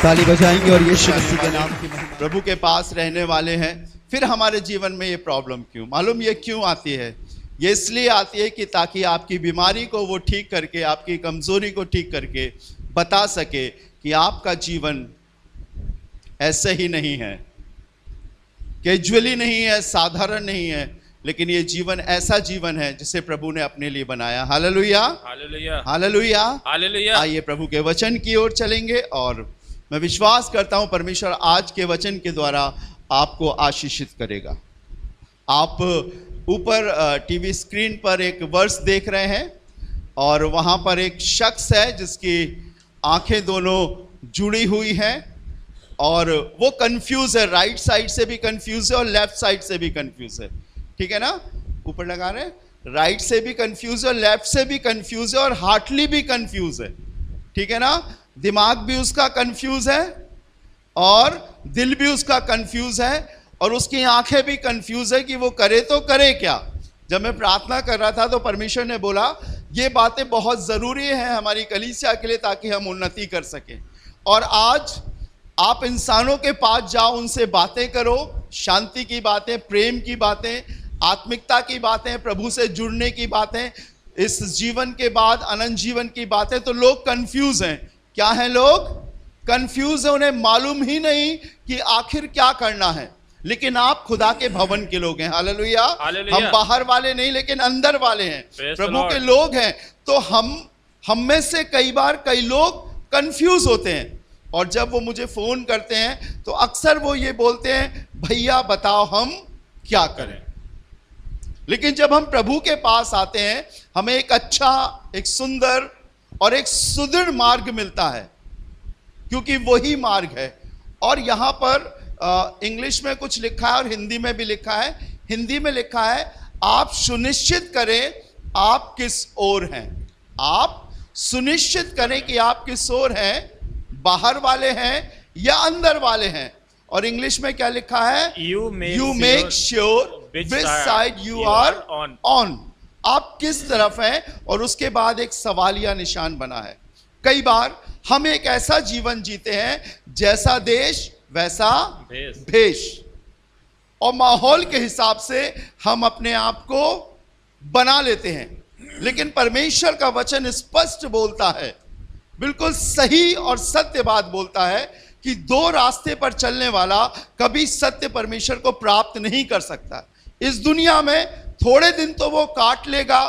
ताली बजाएंगे और यीशु मसीह के नाम की महिमा। प्रभु के पास रहने वाले हैं, फिर हमारे जीवन में ये प्रॉब्लम क्यों? मालूम ये क्यों आती है? ये इसलिए आती है कि ताकि आपकी बीमारी को वो ठीक करके, आपकी कमजोरी को ठीक करके बता सके कि आपका जीवन ऐसे ही नहीं है, कैजुअली नहीं है, साधारण नहीं है, लेकिन ये जीवन ऐसा जीवन है जिसे प्रभु ने अपने लिए बनाया। Hallelujah, hallelujah, hallelujah, hallelujah. आइए प्रभु के वचन की ओर चलेंगे और मैं विश्वास करता हूं परमेश्वर आज के वचन के द्वारा आपको आशीषित करेगा। आप ऊपर टीवी स्क्रीन पर एक वर्स देख रहे हैं और वहां पर एक शख्स है जिसकी आंखें दोनों जुड़ी हुई हैं और वो कंफ्यूज है, राइट साइड से भी कंफ्यूज है और लेफ्ट साइड से भी कंफ्यूज है। ठीक है ना? ऊपर लगा रहे हैं, राइट से भी कंफ्यूज है और लेफ्ट से भी कंफ्यूज है और हार्टली भी कंफ्यूज है। ठीक है ना? दिमाग भी उसका कंफ्यूज है और दिल भी उसका कंफ्यूज है और उसकी आंखें भी कंफ्यूज है कि वो करे तो करे क्या। जब मैं प्रार्थना कर रहा था तो परमेश्वर ने बोला ये बातें बहुत ज़रूरी हैं हमारी कलीसिया के लिए ताकि हम उन्नति कर सकें। और आज आप इंसानों के पास जाओ, उनसे बातें करो, शांति की बातें, प्रेम की बातें, आत्मिकता की बातें, प्रभु से जुड़ने की बातें, इस जीवन के बाद अनंत जीवन की बातें, तो लोग कंफ्यूज हैं। क्या है? लोग कंफ्यूज है, उन्हें मालूम ही नहीं कि आखिर क्या करना है। लेकिन आप खुदा के भवन के लोग हैं। हालेलुया। हम बाहर वाले नहीं लेकिन अंदर वाले हैं, प्रभु के लोग हैं। तो हम में से कई लोग कंफ्यूज होते हैं और जब वो मुझे फोन करते हैं तो अक्सर वो ये बोलते हैं भैया बताओ हम क्या करें। लेकिन जब हम प्रभु के पास आते हैं हमें एक अच्छा, एक सुंदर और एक सुदृढ़ मार्ग मिलता है, क्योंकि वही मार्ग है। और यहाँ पर इंग्लिश में कुछ लिखा है और हिंदी में भी लिखा है। हिंदी में लिखा है आप सुनिश्चित करें आप किस ओर हैं। आप सुनिश्चित करें कि आप किस ओर हैं, बाहर वाले हैं या अंदर वाले हैं। और इंग्लिश में क्या लिखा है? You make sure which side you are on. आप किस तरफ हैं, और उसके बाद एक सवालिया निशान बना है। कई बार हम एक ऐसा जीवन जीते हैं जैसा देश वैसा भेष, और माहौल के हिसाब से हम अपने आप को बना लेते हैं। लेकिन परमेश्वर का वचन स्पष्ट बोलता है, बिल्कुल सही और सत्य बात बोलता है कि दो रास्ते पर चलने वाला कभी सत्य परमेश्वर को प्राप्त नहीं कर सकता। इस दुनिया में थोड़े दिन तो वो काट लेगा,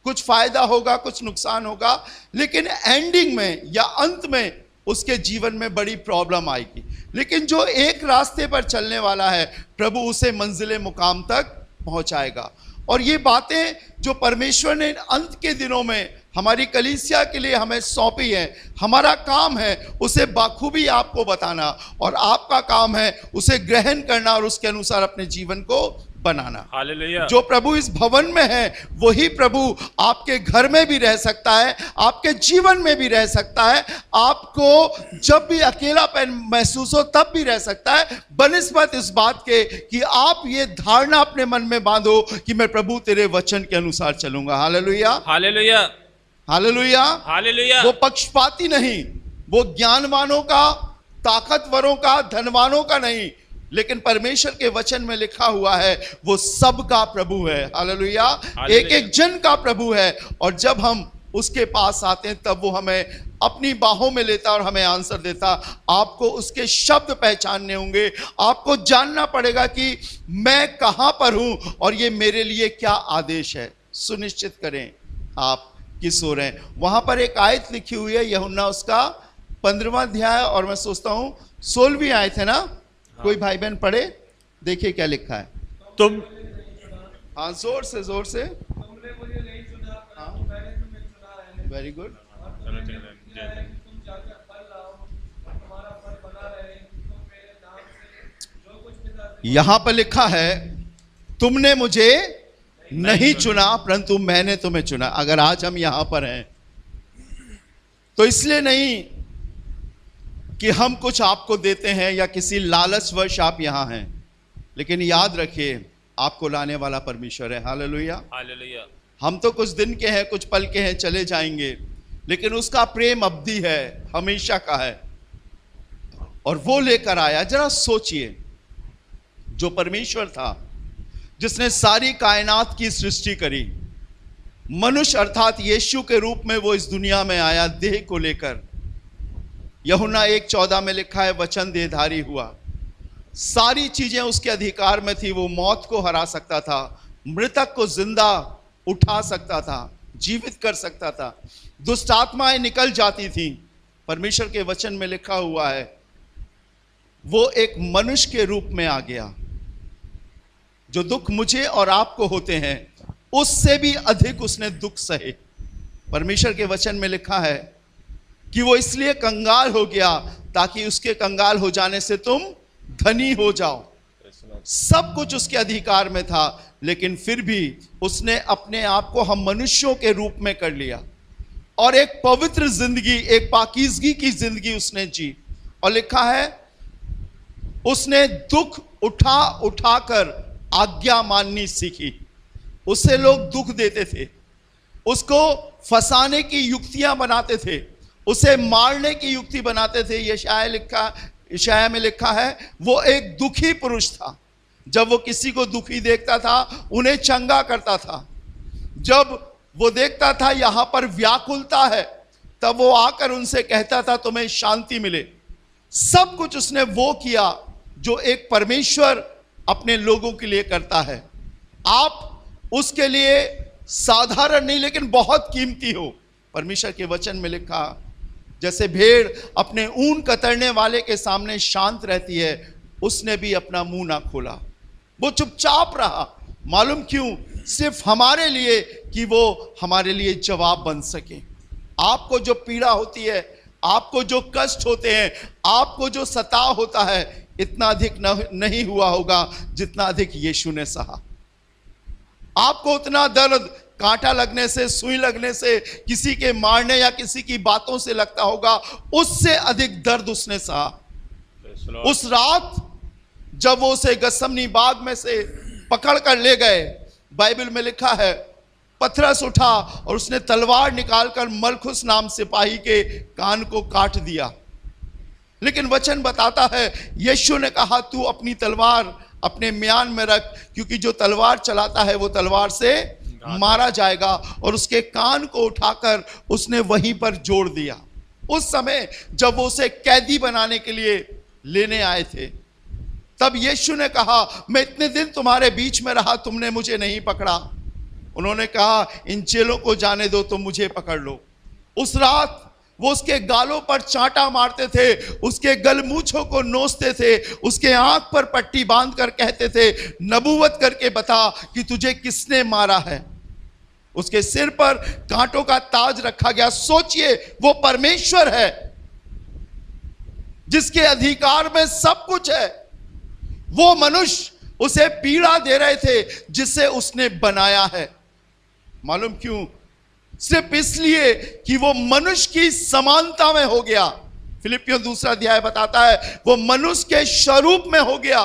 कुछ फायदा होगा, कुछ नुकसान होगा, लेकिन एंडिंग में या अंत में उसके जीवन में बड़ी प्रॉब्लम आएगी। लेकिन जो एक रास्ते पर चलने वाला है प्रभु उसे मंजिले मुकाम तक पहुंचाएगा। और ये बातें जो परमेश्वर ने अंत के दिनों में हमारी कलीसिया के लिए हमें सौंपी है, हमारा काम है उसे बाखूबी आपको बताना और आपका काम है उसे ग्रहण करना और उसके अनुसार अपने जीवन को बनाना। हालेलुया। जो प्रभु इस भवन में है वही प्रभु आपके घर में भी रह सकता है, आपके जीवन में भी रह सकता है। आपको जब भी अकेलापन महसूस हो तब भी रह सकता है, बनिस्बत इस बात के कि आप ये धारणा अपने मन में बांधो कि मैं प्रभु तेरे वचन के अनुसार चलूंगा। Hallelujah, hallelujah, hallelujah, hallelujah. वो पक्षपाती नहीं, वो ज्ञानवानों का, ताकतवरों का, धनवानों का नहीं, लेकिन परमेश्वर के वचन में लिखा हुआ है वो सबका प्रभु है। हालेलुया, एक एक जन का प्रभु है। और जब हम उसके पास आते हैं तब वो हमें अपनी बाहों में लेता और हमें आंसर देता। आपको उसके शब्द पहचानने होंगे, आपको जानना पड़ेगा कि मैं कहां पर हूं और ये मेरे लिए क्या आदेश है। सुनिश्चित करें आप किस ओर हैं। वहां पर एक आयत लिखी हुई है, यूहन्ना उसका 15वां अध्याय और मैं सोचता हूं 16वीं आयत है ना। कोई भाई बहन पढ़े, देखिए क्या लिखा है। तुम, हाँ जोर से तुमने मुझे नहीं चुना, मैंने तुम्हें चुना है। Very good. यहां पर लिखा है तुमने मुझे नहीं चुना परंतु मैंने तुम्हें चुना। अगर आज हम यहां पर हैं तो इसलिए नहीं कि हम कुछ आपको देते हैं या किसी लालचवश आप यहां हैं, लेकिन याद रखिए आपको लाने वाला परमेश्वर है। Hallelujah, hallelujah. हम तो कुछ दिन के हैं, कुछ पल के हैं, चले जाएंगे, लेकिन उसका प्रेम अवधि है, हमेशा का है। और वो लेकर आया। जरा सोचिए, जो परमेश्वर था जिसने सारी कायनात की सृष्टि करी, मनुष्य अर्थात यीशु के रूप में वो इस दुनिया में आया देह को लेकर। यूहन्ना 1:14 में लिखा है, वचन देहधारी हुआ। सारी चीजें उसके अधिकार में थी। वो मौत को हरा सकता था, मृतक को जिंदा उठा सकता था, जीवित कर सकता था, दुष्ट आत्माएं निकल जाती थी। परमेश्वर के वचन में लिखा हुआ है, वो एक मनुष्य के रूप में आ गया। जो दुख मुझे और आपको होते हैं उससे भी अधिक उसने दुख सहे। परमेश्वर के वचन में लिखा है कि वो इसलिए कंगाल हो गया ताकि उसके कंगाल हो जाने से तुम धनी हो जाओ। सब कुछ उसके अधिकार में था, लेकिन फिर भी उसने अपने आप को हम मनुष्यों के रूप में कर लिया और एक पवित्र जिंदगी, एक पाकीज़गी की जिंदगी उसने जी। और लिखा है, उसने दुख उठा उठाकर आज्ञा माननी सीखी। उससे लोग दुख देते थे, उसको फंसाने की युक्तियां बनाते थे, उसे मारने की युक्ति बनाते थे। यशाया में लिखा है, वो एक दुखी पुरुष था। जब वो किसी को दुखी देखता था उन्हें चंगा करता था। जब वो देखता था यहां पर व्याकुलता है, तब वो आकर उनसे कहता था तुम्हें शांति मिले। सब कुछ उसने वो किया जो एक परमेश्वर अपने लोगों के लिए करता है। आप उसके लिए साधारण नहीं लेकिन बहुत कीमती हो। परमेश्वर के वचन में लिखा, जैसे भेड़ अपने ऊन कतरने वाले के सामने शांत रहती है, उसने भी अपना मुंह ना खोला। वो चुपचाप रहा। मालूम क्यों? सिर्फ हमारे लिए, कि वो हमारे लिए जवाब बन सके। आपको जो पीड़ा होती है, आपको जो कष्ट होते हैं, आपको जो सताव होता है, इतना अधिक नहीं हुआ होगा जितना अधिक यीशु ने सहा। आपको उतना दर्द कांटा लगने से, सुई लगने से, किसी के मारने या किसी की बातों से लगता होगा, उससे अधिक दर्द उसने सहा। उस रात जब वो उसे गसमनी बाग में से पकड़ कर ले गए, बाइबल में लिखा है, पथरस उठा और उसने तलवार निकालकर मलखुस नाम सिपाही के कान को काट दिया। लेकिन वचन बताता है, यीशु ने कहा तू अपनी तलवार अपने म्यान में रख, क्योंकि जो तलवार चलाता है वो तलवार से मारा जाएगा। और उसके कान को उठाकर उसने वहीं पर जोड़ दिया। उस समय जब वो उसे कैदी बनाने के लिए लेने आए थे, तब यीशु ने कहा, मैं इतने दिन तुम्हारे बीच में रहा, तुमने मुझे नहीं पकड़ा। उन्होंने कहा, इन चेलों को जाने दो, तुम मुझे पकड़ लो। उस रात वो उसके गालों पर चांटा मारते थे, उसके गलमूछों को नोचते थे, उसके आंख पर पट्टी बांधकर कहते थे, नबूवत करके बता कि तुझे किसने मारा है। उसके सिर पर कांटों का ताज रखा गया। सोचिए, वो परमेश्वर है जिसके अधिकार में सब कुछ है। वो मनुष्य उसे पीड़ा दे रहे थे जिसे उसने बनाया है। मालूम क्यों? सिर्फ इसलिए कि वो मनुष्य की समानता में हो गया। फिलिपियों 2 अध्याय बताता है, वो मनुष्य के स्वरूप में हो गया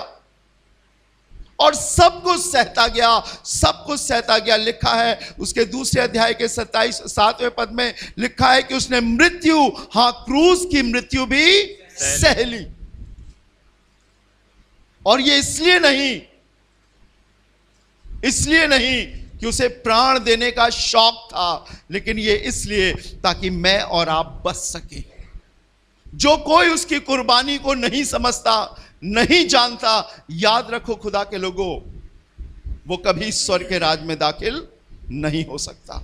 और सब कुछ सहता गया, सब कुछ सहता गया। लिखा है उसके 2 अध्याय के 7वें पद में लिखा है कि उसने मृत्यु, हां क्रूस की मृत्यु भी सह ली। और ये इसलिए नहीं कि उसे प्राण देने का शौक था, लेकिन ये इसलिए ताकि मैं और आप बच सके। जो कोई उसकी कुर्बानी को नहीं समझता, नहीं जानता, याद रखो खुदा के लोगों, वो कभी स्वर्ग के राज में दाखिल नहीं हो सकता।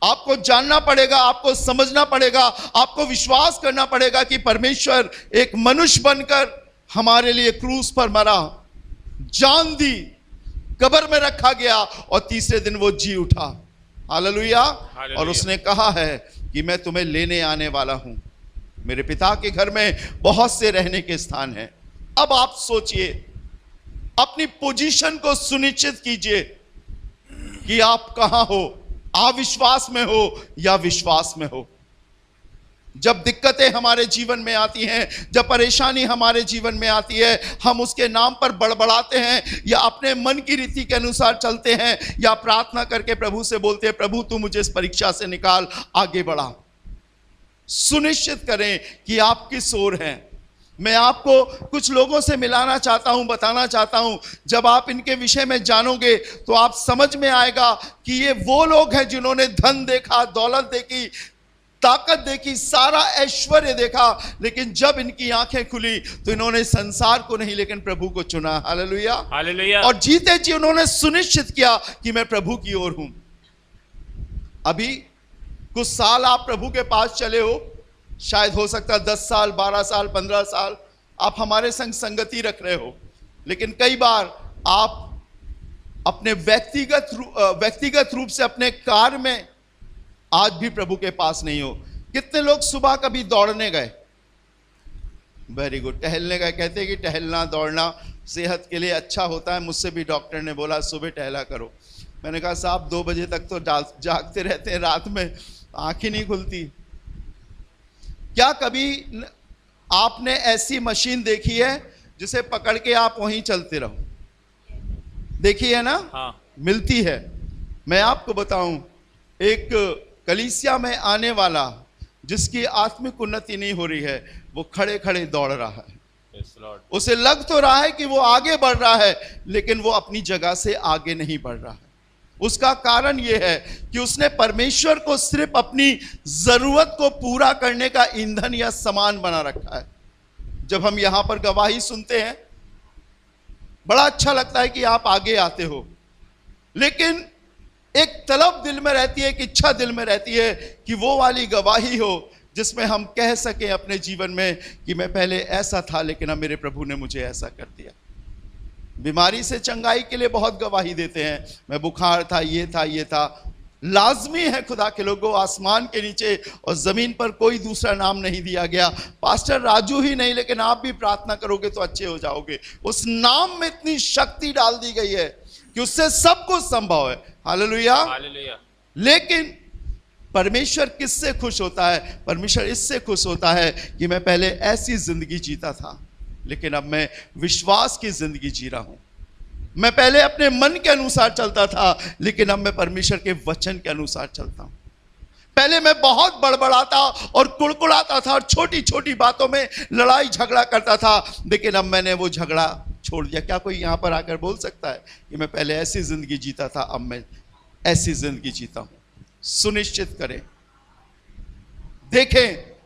आपको जानना पड़ेगा, आपको समझना पड़ेगा, आपको विश्वास करना पड़ेगा कि परमेश्वर एक मनुष्य बनकर हमारे लिए क्रूस पर मरा, जान दी, कब्र में रखा गया और तीसरे दिन वो जी उठा। हालेलुया। और उसने कहा है कि मैं तुम्हें लेने आने वाला हूं। मेरे पिता के घर में बहुत से रहने के स्थान हैं। अब आप सोचिए, अपनी पोजीशन को सुनिश्चित कीजिए कि आप कहां हो, अविश्वास में हो या विश्वास में हो। जब दिक्कतें हमारे जीवन में आती हैं, जब परेशानी हमारे जीवन में आती है, हम उसके नाम पर बड़बड़ाते हैं या अपने मन की रीति के अनुसार चलते हैं या प्रार्थना करके प्रभु से बोलते हैं, प्रभु तू मुझे इस परीक्षा से निकाल, आगे बढ़ा। सुनिश्चित करें कि आप किस ओर हैं। मैं आपको कुछ लोगों से मिलाना चाहता हूं, बताना चाहता हूं। जब आप इनके विषय में जानोगे तो आप समझ में आएगा कि ये वो लोग हैं जिन्होंने धन देखा, दौलत देखी, ताकत देखी, सारा ऐश्वर्य देखा, लेकिन जब इनकी आंखें खुली तो इन्होंने संसार को नहीं लेकिन प्रभु को चुना। Hallelujah, hallelujah. और जीते जी उन्होंने सुनिश्चित किया कि मैं प्रभु की ओर हूं। अभी कुछ साल आप प्रभु के पास चले हो, शायद हो सकता है 10 साल, 12 साल, 15 साल आप हमारे संग संगति रख रहे हो, लेकिन कई बार आप अपने व्यक्तिगत रूप से अपने कार्य में आज भी प्रभु के पास नहीं हो। कितने लोग सुबह कभी दौड़ने गए? वेरी गुड, टहलने गए। कहते हैं कि टहलना दौड़ना सेहत के लिए अच्छा होता है। मुझसे भी डॉक्टर ने बोला सुबह टहला करो। मैंने कहा साहब 2 बजे तक तो जागते रहते हैं, रात में आंख ही नहीं खुलती। क्या कभी आपने ऐसी मशीन देखी है जिसे पकड़ के आप वहीं चलते रहो? देखी है ना? हाँ। मिलती है। मैं आपको बताऊं, एक कलीसिया में आने वाला जिसकी आत्मिक उन्नति नहीं हो रही है, वो खड़े खड़े दौड़ रहा है। Yes, Lord. उसे लग तो रहा है कि वो आगे बढ़ रहा है, लेकिन वो अपनी जगह से आगे नहीं बढ़ रहा है। उसका कारण यह है कि उसने परमेश्वर को सिर्फ अपनी जरूरत को पूरा करने का ईंधन या सामान बना रखा है। जब हम यहां पर गवाही सुनते हैं, बड़ा अच्छा लगता है कि आप आगे आते हो, लेकिन एक तलब दिल में रहती है, एक इच्छा दिल में रहती है कि वो वाली गवाही हो जिसमें हम कह सकें अपने जीवन में कि मैं पहले ऐसा था, लेकिन अब मेरे प्रभु ने मुझे ऐसा कर दिया। बीमारी से चंगाई के लिए बहुत गवाही देते हैं, मैं बुखार था, ये था, ये था। लाजमी है खुदा के लोगों, आसमान के नीचे और जमीन पर कोई दूसरा नाम नहीं दिया गया। पास्टर राजू ही नहीं, लेकिन आप भी प्रार्थना करोगे तो अच्छे हो जाओगे। उस नाम में इतनी शक्ति डाल दी गई है कि उससे सब कुछ संभव है। Hallelujah, hallelujah. लेकिन परमेश्वर किससे खुश होता है? परमेश्वर इससे खुश होता है कि मैं पहले ऐसी जिंदगी जीता था, लेकिन अब मैं विश्वास की जिंदगी जी रहा हूं। मैं पहले अपने मन के अनुसार चलता था, लेकिन अब मैं परमेश्वर के वचन के अनुसार चलता हूं। पहले मैं बहुत बड़बड़ाता और कुड़कुड़ाता था और छोटी छोटी बातों में लड़ाई झगड़ा करता था, लेकिन अब मैंने वो झगड़ा छोड़ दिया। क्या कोई यहां पर आकर बोल सकता है कि मैं पहले ऐसी जिंदगी जीता था, अब मैं ऐसी जिंदगी जीता हूं? सुनिश्चित करें, देखें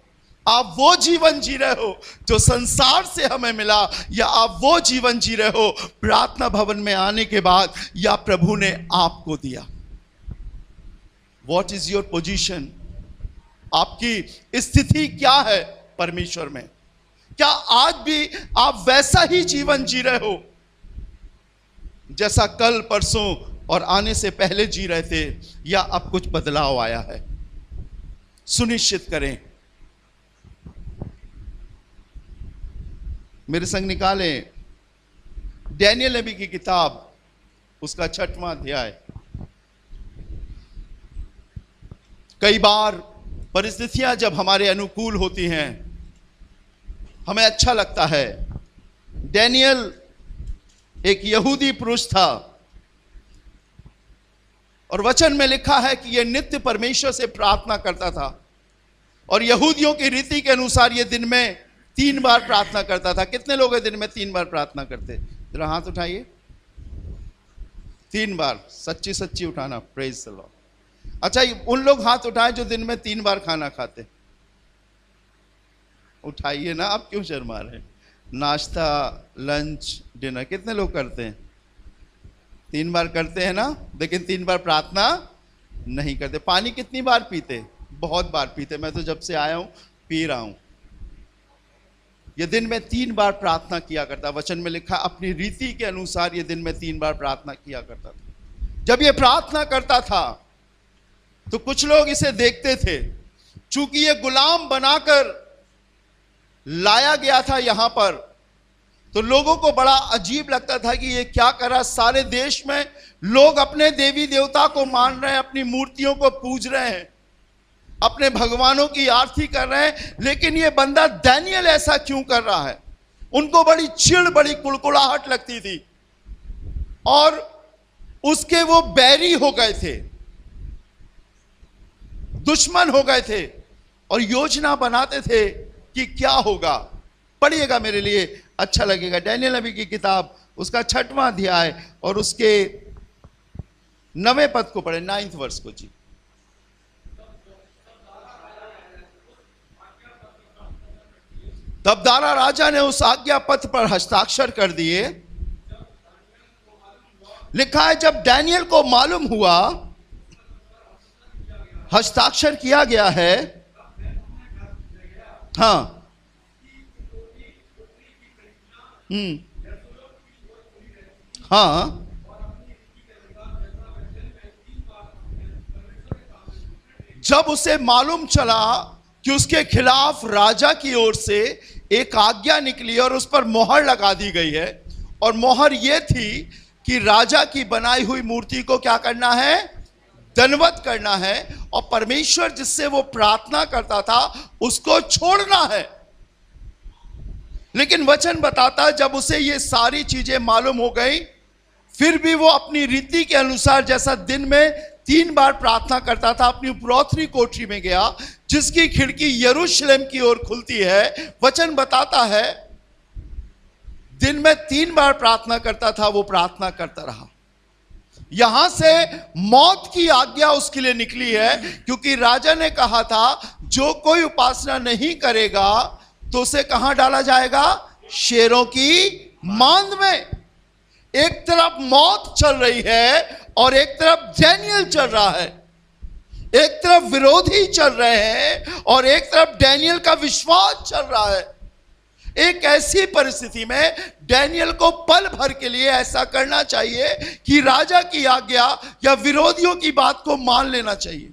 आप वो जीवन जी रहे हो जो संसार से हमें मिला, या आप वो जीवन जी रहे हो प्रार्थना भवन में आने के बाद, या प्रभु ने आपको दिया। What is your position? आपकी स्थिति क्या है परमेश्वर में? क्या आज भी आप वैसा ही जीवन जी रहे हो जैसा कल, परसों और आने से पहले जी रहे थे, या अब कुछ बदलाव आया है? सुनिश्चित करें। मेरे संग निकालें डैनियल नबी की किताब, उसका 6वां अध्याय। कई बार परिस्थितियां जब हमारे अनुकूल होती हैं, हमें अच्छा लगता है। डैनियल एक यहूदी पुरुष था, और वचन में लिखा है कि यह नित्य परमेश्वर से प्रार्थना करता था, और यहूदियों की रीति के अनुसार यह दिन में 3 बार प्रार्थना करता था। कितने लोग दिन में 3 बार प्रार्थना करते? जरा हाथ उठाइए। 3 बार, सच्ची सच्ची उठाना। Praise the Lord. अच्छा, उन लोग हाथ उठाएं जो दिन में 3 बार खाना खाते। उठाइए ना, आप क्यों शर्मा रहे हैं? नाश्ता, लंच, डिनर कितने लोग करते हैं? 3 बार करते हैं ना, लेकिन 3 बार प्रार्थना नहीं करते। पानी कितनी बार पीते? बहुत बार पीते। मैं तो जब से आया हूं पी रहा हूं। ये दिन में 3 बार प्रार्थना किया करता। वचन में लिखा अपनी रीति के अनुसार ये दिन में 3 बार प्रार्थना किया करता था। जब ये प्रार्थना करता था तो कुछ लोग इसे देखते थे। चूंकि ये गुलाम बनाकर लाया गया था यहां पर, तो लोगों को बड़ा अजीब लगता था कि ये क्या कर रहा। सारे देश में लोग अपने देवी देवता को मान रहे हैं, अपनी मूर्तियों को पूज रहे हैं, अपने भगवानों की आरती कर रहे हैं, लेकिन ये बंदा डैनियल ऐसा क्यों कर रहा है? उनको बड़ी चिढ़, बड़ी कुड़कुड़ाहट लगती थी, और उसके वो बैरी हो गए थे, दुश्मन हो गए थे, और योजना बनाते थे कि क्या होगा। पढ़िएगा, मेरे लिए अच्छा लगेगा। डैनियल नबी की किताब उसका 6वां अध्याय और उसके 9वें पद को पढ़े, 9th वर्ष को जी। तब दारा राजा ने उस आज्ञा पत्र पर हस्ताक्षर कर दिए। लिखा है जब डैनियल को मालूम हुआ, हस्ताक्षर किया गया है, हाँ, हाँ, जब उसे मालूम चला कि उसके खिलाफ राजा की ओर से एक आज्ञा निकली और उस पर मोहर लगा दी गई है, और मोहर यह थी कि राजा की बनाई हुई मूर्ति को क्या करना है, दंडवत करना है, और परमेश्वर जिससे वो प्रार्थना करता था उसको छोड़ना है। लेकिन वचन बताता जब उसे ये सारी चीजें मालूम हो गई, फिर भी वो अपनी रीति के अनुसार, जैसा दिन में 3 बार प्रार्थना करता था, अपनी उपरोत्तरी कोठरी में गया जिसकी खिड़की यरूशलेम की ओर खुलती है। वचन बताता है दिन में 3 बार प्रार्थना करता था, वो प्रार्थना करता रहा। यहां से मौत की आज्ञा उसके लिए निकली है, क्योंकि राजा ने कहा था जो कोई उपासना नहीं करेगा तो उसे कहां डाला जाएगा, शेरों की मांद में। एक तरफ मौत चल रही है और एक तरफ डैनियल चल रहा है। एक तरफ विरोधी चल रहे हैं और एक तरफ डैनियल का विश्वास चल रहा है। एक ऐसी परिस्थिति में डैनियल को पल भर के लिए ऐसा करना चाहिए कि राजा की आज्ञा या विरोधियों की बात को मान लेना चाहिए।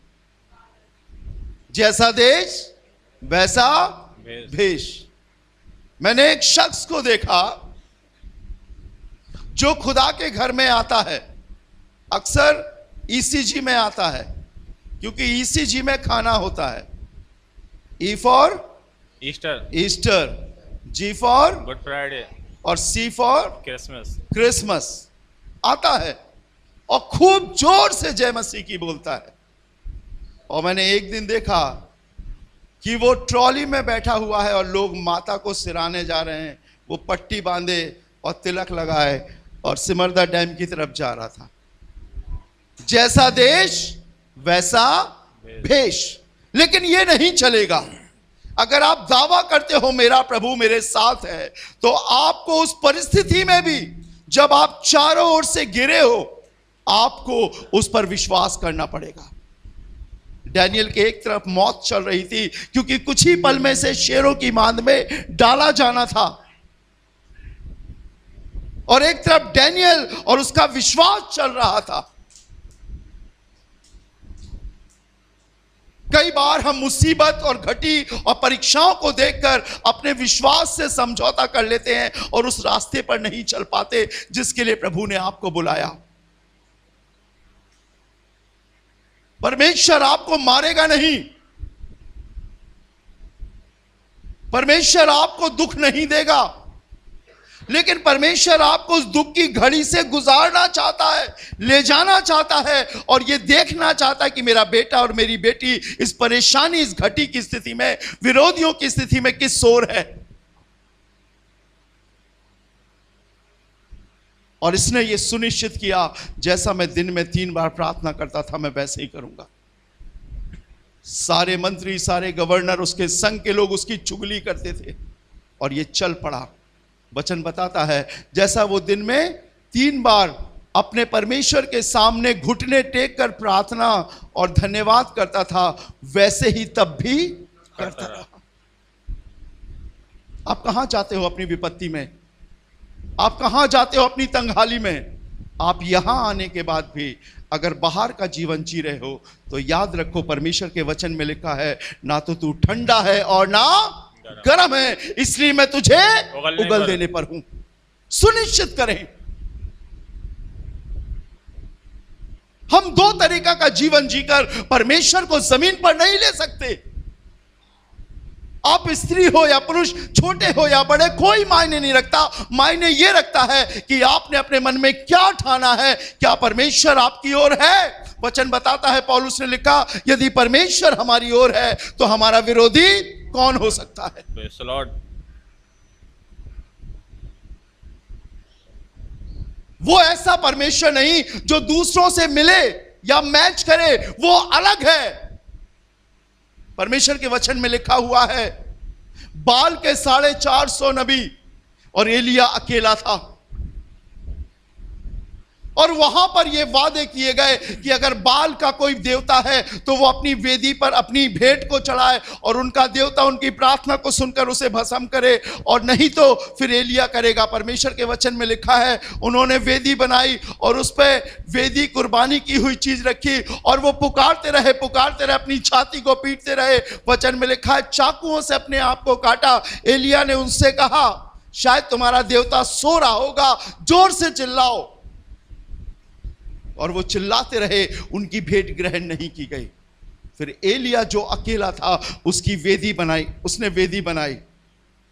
जैसा देश वैसा भेष। मैंने एक शख्स को देखा जो खुदा के घर में आता है, अक्सर ईसीजी में आता है, क्योंकि ईसीजी में खाना होता है। E for Easter, G for Good Friday और सी फॉर क्रिसमस आता है और खूब जोर से जय मसीह की बोलता है। और मैंने एक दिन देखा कि वो ट्रॉली में बैठा हुआ है और लोग माता को सिराने जा रहे हैं। वो पट्टी बांधे और तिलक लगाए और सिमरदा डैम की तरफ जा रहा था। जैसा देश वैसा भेष। लेकिन ये नहीं चलेगा। अगर आप दावा करते हो मेरा प्रभु मेरे साथ है, तो आपको उस परिस्थिति में भी, जब आप चारों ओर से घिरे हो, आपको उस पर विश्वास करना पड़ेगा। डैनियल के एक तरफ मौत चल रही थी, क्योंकि कुछ ही पल में से शेरों की मांद में डाला जाना था, और एक तरफ डैनियल और उसका विश्वास चल रहा था। कई बार हम मुसीबत और घटी और परीक्षाओं को देखकर अपने विश्वास से समझौता कर लेते हैं और उस रास्ते पर नहीं चल पाते जिसके लिए प्रभु ने आपको बुलाया। परमेश्वर आपको मारेगा नहीं, परमेश्वर आपको दुख नहीं देगा, लेकिन परमेश्वर आपको उस दुख की घड़ी से गुजारना चाहता है, ले जाना चाहता है, और ये देखना चाहता है कि मेरा बेटा और मेरी बेटी इस परेशानी, इस घटी की स्थिति में, विरोधियों की स्थिति में किस ओर है। और इसने ये सुनिश्चित किया, जैसा मैं दिन में 3 बार प्रार्थना करता था मैं वैसे ही करूंगा। सारे मंत्री, सारे गवर्नर, उसके संघ के लोग उसकी चुगली करते थे और ये चल पड़ा। वचन बताता है जैसा वो दिन में 3 बार अपने परमेश्वर के सामने घुटने टेक कर प्रार्थना और धन्यवाद करता था, वैसे ही तब भी करता रहा। आप कहां जाते हो अपनी विपत्ति में? आप कहां जाते हो अपनी तंगहाली में? आप यहां आने के बाद भी अगर बाहर का जीवन जी रहे हो तो याद रखो, परमेश्वर के वचन में लिखा है, ना तो तू ठंडा है और ना गरम है, इसलिए मैं तुझे उगल देने पर हूं। सुनिश्चित करें। हम 2 तरीका का जीवन जीकर परमेश्वर को जमीन पर नहीं ले सकते। आप स्त्री हो या पुरुष, छोटे हो या बड़े, कोई मायने नहीं रखता। मायने यह रखता है कि आपने अपने मन में क्या ठाना है। क्या परमेश्वर आपकी ओर है? वचन बताता है, पौलुस ने लिखा, यदि परमेश्वर हमारी ओर है तो हमारा विरोधी कौन हो सकता है? वो ऐसा परमेश्वर नहीं जो दूसरों से मिले या मैच करे, वो अलग है। परमेश्वर के वचन में लिखा हुआ है, बाल के 450 नबी और एलिया अकेला था। और वहां पर यह वादे किए गए कि अगर बाल का कोई देवता है तो वो अपनी वेदी पर अपनी भेंट को चढ़ाए और उनका देवता उनकी प्रार्थना को सुनकर उसे भस्म करे, और नहीं तो फिर एलिया करेगा। परमेश्वर के वचन में लिखा है, उन्होंने वेदी बनाई और उस पर वेदी कुर्बानी की हुई चीज रखी और वो पुकारते रहे, अपनी छाती को पीटते रहे। वचन में लिखा है, चाकुओं से अपने आप को काटा। एलिया ने उनसे कहा, शायद तुम्हारा देवता सो रहा होगा, जोर से चिल्लाओ। और वो चिल्लाते रहे, उनकी भेंट ग्रहण नहीं की गई। फिर एलिया जो अकेला था उसकी वेदी बनाई, उसने वेदी बनाई।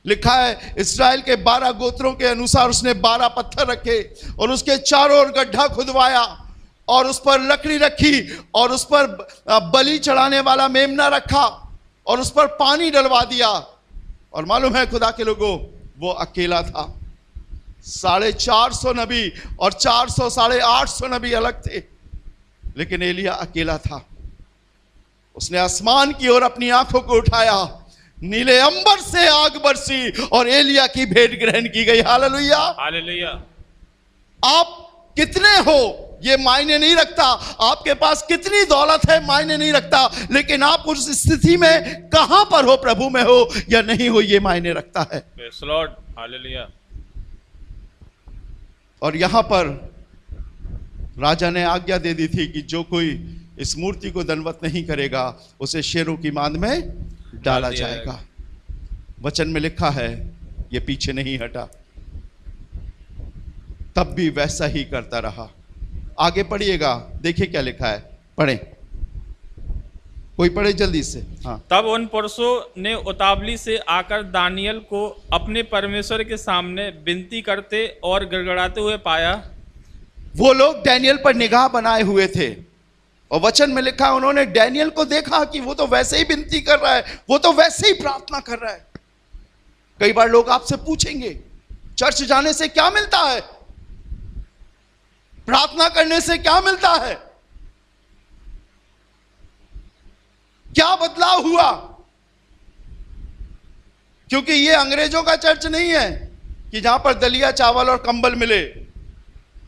लिखा है, इस्राएल के 12 गोत्रों के अनुसार उसने 12 पत्थर रखे और उसके चारों ओर गड्ढा खुदवाया और उस पर लकड़ी रखी और उस पर बलि चढ़ाने वाला मेमना रखा और उस पर पानी डलवा दिया। और मालूम है खुदा के लोगों, वो अकेला था। 450 नबी और 400-850 नबी अलग थे, लेकिन एलिया अकेला था। उसने आसमान की ओर अपनी आंखों को उठाया, नीले अंबर से आग बरसी और एलिया की भेंट ग्रहण की गई। Hallelujah, hallelujah. आप कितने हो ये मायने नहीं रखता, आपके पास कितनी दौलत है मायने नहीं रखता, लेकिन आप उस स्थिति में कहां पर हो, प्रभु में हो या नहीं हो, ये मायने रखता है। Praise the Lord, hallelujah. और यहां पर राजा ने आज्ञा दे दी थी कि जो कोई इस मूर्ति को दंडवत नहीं करेगा उसे शेरों की मांद में डाला जाएगा। वचन में लिखा है, ये पीछे नहीं हटा, तब भी वैसा ही करता रहा। आगे पढ़िएगा, देखिए क्या लिखा है, पढ़े, कोई पढ़े जल्दी से। हाँ। तब उन पुरुषों ने उतावली से आकर दानियल को अपने परमेश्वर के सामने विनती करते और गिड़गिड़ाते हुए पाया। वो लोग डैनियल पर निगाह बनाए हुए थे और वचन में लिखा, उन्होंने डैनियल को देखा कि वो तो वैसे ही विनती कर रहा है, वो तो वैसे ही प्रार्थना कर रहा है। कई बार लोग आपसे पूछेंगे, चर्च जाने से क्या मिलता है, प्रार्थना करने से क्या मिलता है, क्या बदलाव हुआ? क्योंकि ये अंग्रेजों का चर्च नहीं है कि जहां पर दलिया चावल और कंबल मिले।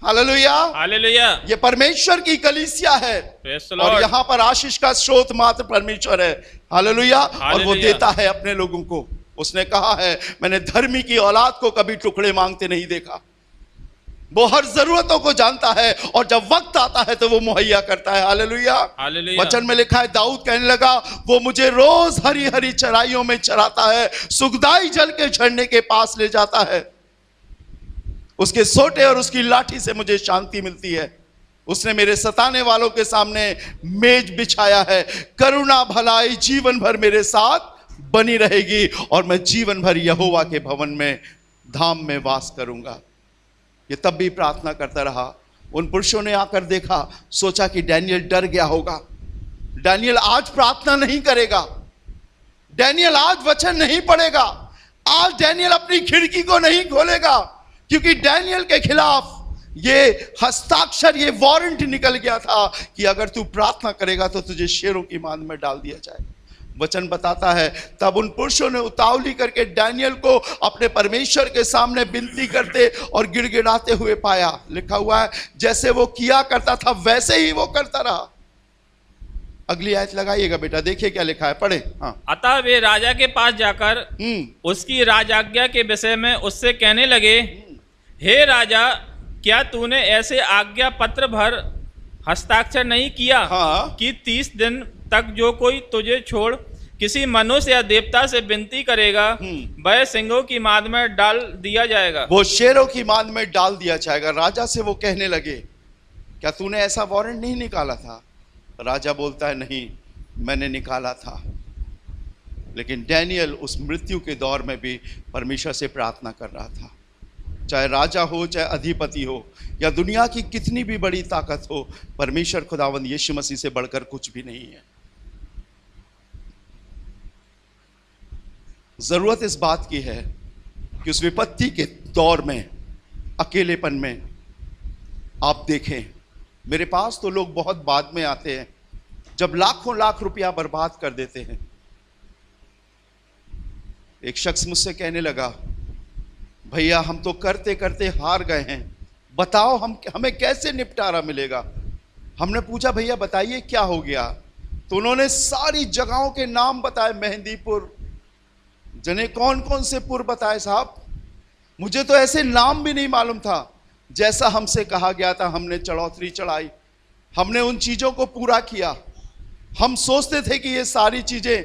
Hallelujah, hallelujah. ये परमेश्वर की कलीसिया है प्रेज़ द और लॉर्ड। यहां पर आशीष का स्रोत मात्र परमेश्वर है। हालेलुया। और वो हालेलुया। देता है अपने लोगों को। उसने कहा है, मैंने धर्मी की औलाद को कभी टुकड़े मांगते नहीं देखा। वो हर जरूरतों को जानता है और जब वक्त आता है तो वो मुहैया करता है। Hallelujah, hallelujah. वचन में लिखा है, दाऊद कहने लगा, वो मुझे रोज हरी हरी चराइयों में चराता है, सुखदाई जल के झरने के पास ले जाता है। उसके सोटे और उसकी लाठी से मुझे शांति मिलती है। उसने मेरे सताने वालों के सामने मेज बिछाया है। करुणा भलाई जीवन भर मेरे साथ बनी रहेगी और मैं जीवन भर यहोवा के भवन में धाम में वास करूंगा। ये तब भी प्रार्थना करता रहा। उन पुरुषों ने आकर देखा, सोचा कि डैनियल डर गया होगा, डैनियल आज प्रार्थना नहीं करेगा, डैनियल आज वचन नहीं पढ़ेगा, आज डैनियल अपनी खिड़की को नहीं खोलेगा, क्योंकि डैनियल के खिलाफ ये हस्ताक्षर, ये वारंट निकल गया था कि अगर तू प्रार्थना करेगा तो तुझे शेरों की मांद में डाल दिया जाएगा। वचन बताता है, तब उन पुरुषों ने उतावली करके डैनियल को अपने परमेश्वर के सामने विनती करते और गिड़गिड़ाते हुए पाया। लिखा हुआ है, जैसे वो किया करता था वैसे ही वो करता रहा। अगली आयत लगाइएगा बेटा, देखिए क्या लिखा है, पढ़े। हाँ। अतः वे राजा के पास जाकर उसकी राजाज्ञा के विषय में उससे कहने लगे, हे राजा, क्या तूने ऐसे आज्ञा पत्र भर हस्ताक्षर नहीं किया हाँ। कि 30 दिन तक जो कोई तुझे छोड़ किसी मनुष्य या देवता से विनती करेगा वह सिंहों की मांद में डाल दिया जाएगा, वो शेरों की मांद में डाल दिया जाएगा। राजा से वो कहने लगे, क्या तूने ऐसा वारंट नहीं निकाला था? राजा बोलता है, नहीं, मैंने निकाला था। लेकिन डैनियल उस मृत्यु के दौर में भी परमेश्वर से प्रार्थना कर रहा था। चाहे राजा हो, चाहे अधिपति हो, या दुनिया की कितनी भी बड़ी ताकत हो, परमेश्वर खुदावंद यीशु मसीह से बढ़कर कुछ भी नहीं है। जरूरत इस बात की है कि उस विपत्ति के दौर में, अकेलेपन में, आप देखें, मेरे पास तो लोग बहुत बाद में आते हैं जब लाखों लाख रुपया बर्बाद कर देते हैं। एक शख्स मुझसे कहने लगा, भैया हम तो करते करते हार गए हैं, बताओ हमें कैसे निपटारा मिलेगा। हमने पूछा भैया बताइए क्या हो गया। तो उन्होंने सारी जगहों के नाम बताए, मेहंदीपुर, जने कौन कौन से पुर बताए साहब, मुझे तो ऐसे नाम भी नहीं मालूम था। जैसा हमसे कहा गया था हमने चढ़ौतरी चढ़ाई, हमने उन चीज़ों को पूरा किया। हम सोचते थे कि ये सारी चीज़ें